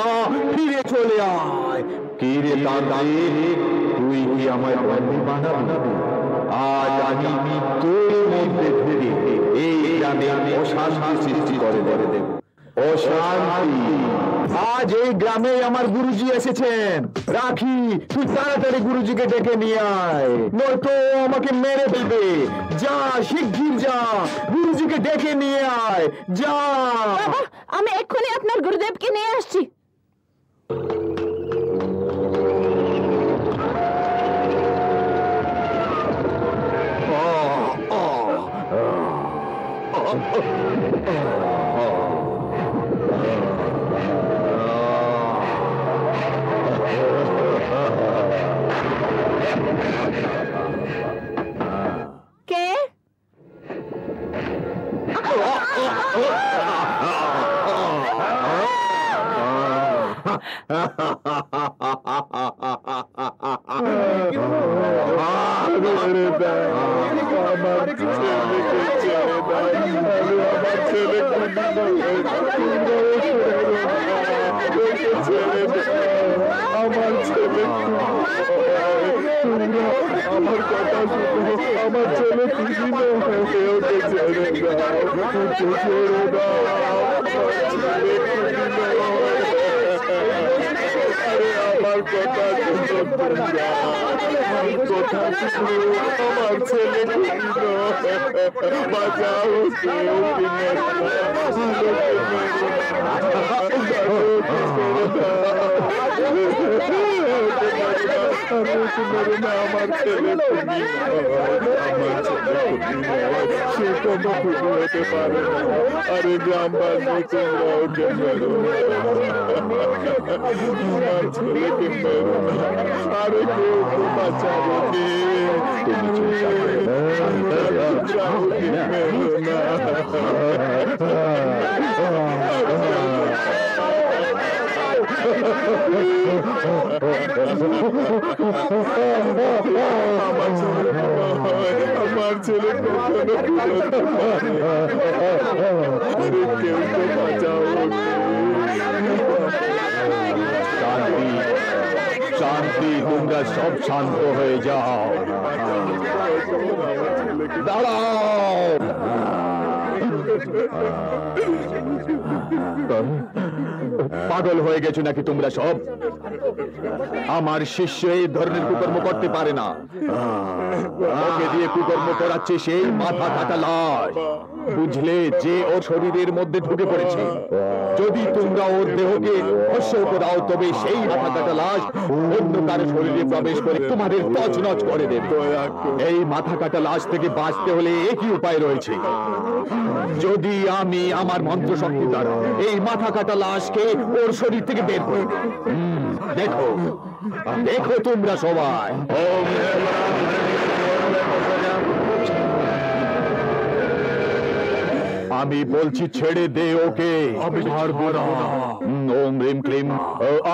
ফিরে চলে আয়। কি রে তান্ত্রিক, তুই কি আমায় বন্দী বানাবি? আজ আমি তোর মধ্যে ঢুকে এই গ্রামে অশান্তি সৃষ্টি করে দেব। অশান্তি? আজ এই গ্রামে আমার গুরুজি এসেছেন। রাখি, তুই তাড়াতাড়ি গুরুজিকে ডেকে নিয়ে আয়, নয়তো আমাকে মেরে ফেলবে। যা, শিগগির যা, গুরুজিকে ডেকে নিয়ে আয়, যা। আমি এক্ষুনি আপনার গুরুদেবকে নিয়ে আসছি। কে? আমার ছেলে, আমার কথা শুনো, আমার ছেলে খুশি না হয়ে ওকে ছেড়ে দাও, ওকে ছেড়ে দাও, আমার কথা শুনো, কথা শুনো, আমার ছেলে খুশি না, বাঁচাও, আমার ছেলে সে কোনো খুশি হতে পারে না। আরে গ্রামবাসী, তোমরা ওকে মেরো না, আমার ছেলেকে মেরো না, আরে কেউ তো বাঁচাবো কে? ওকে মেরো না। আমার ছেলে কখনো কেউ তো বাঁচাও। শান্তি, তোমরা সব শান্ত হয়ে যাও, দাঁড়াও। পাগল হয়ে গেছো নাকি তোমরা সব? আমার শিষ্য এই ধরনের কুকর্ম করতে পারে না। ওকে দিয়ে কুকর্ম করাচ্ছে সেই মাথা কাটা লাশ, বুঝলে, যে ওর শরীরের মধ্যে ঢুকে পড়েছে। যদি তোমরা ওর দেহকে ভস্য করে দাও, তবে সেই মাথা কাটা লাশ অন্য কারো শরীরে প্রবেশ করে তোমাদের তছনছ করে দেবে। এই মাথা কাটা লাশ থেকে বাঁচতে হলে একই উপায় রয়েছে। যদি আমি আমার মন্ত্র শক্তি দ্বারা এই মাথা কাটা লাশকে ওর শরীর থেকে বের করি। দেখো দেখো তোমরা সবাই। আমি বলছি ছেড়ে দে ওকে। আমি ছাড়বো না। ওম রিম ক্লিম।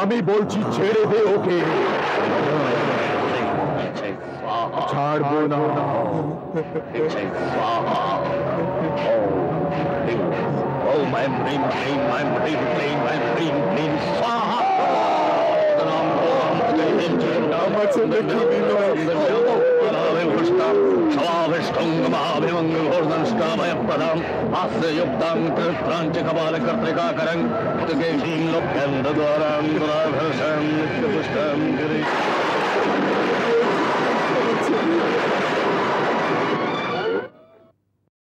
আমি বলছি ছেড়ে দে ওকে। ছাড়বো না। ओम ऐं ह्रीं क्लीं ऐं ह्रीं क्लीं ऐं ह्रीं क्लीं स्वाहा। हास्ययुक्तां कृत्राञ्च कपालकर्त्रिकाकरं केशीं लोक्यन्तद्वारां दुराभर्षं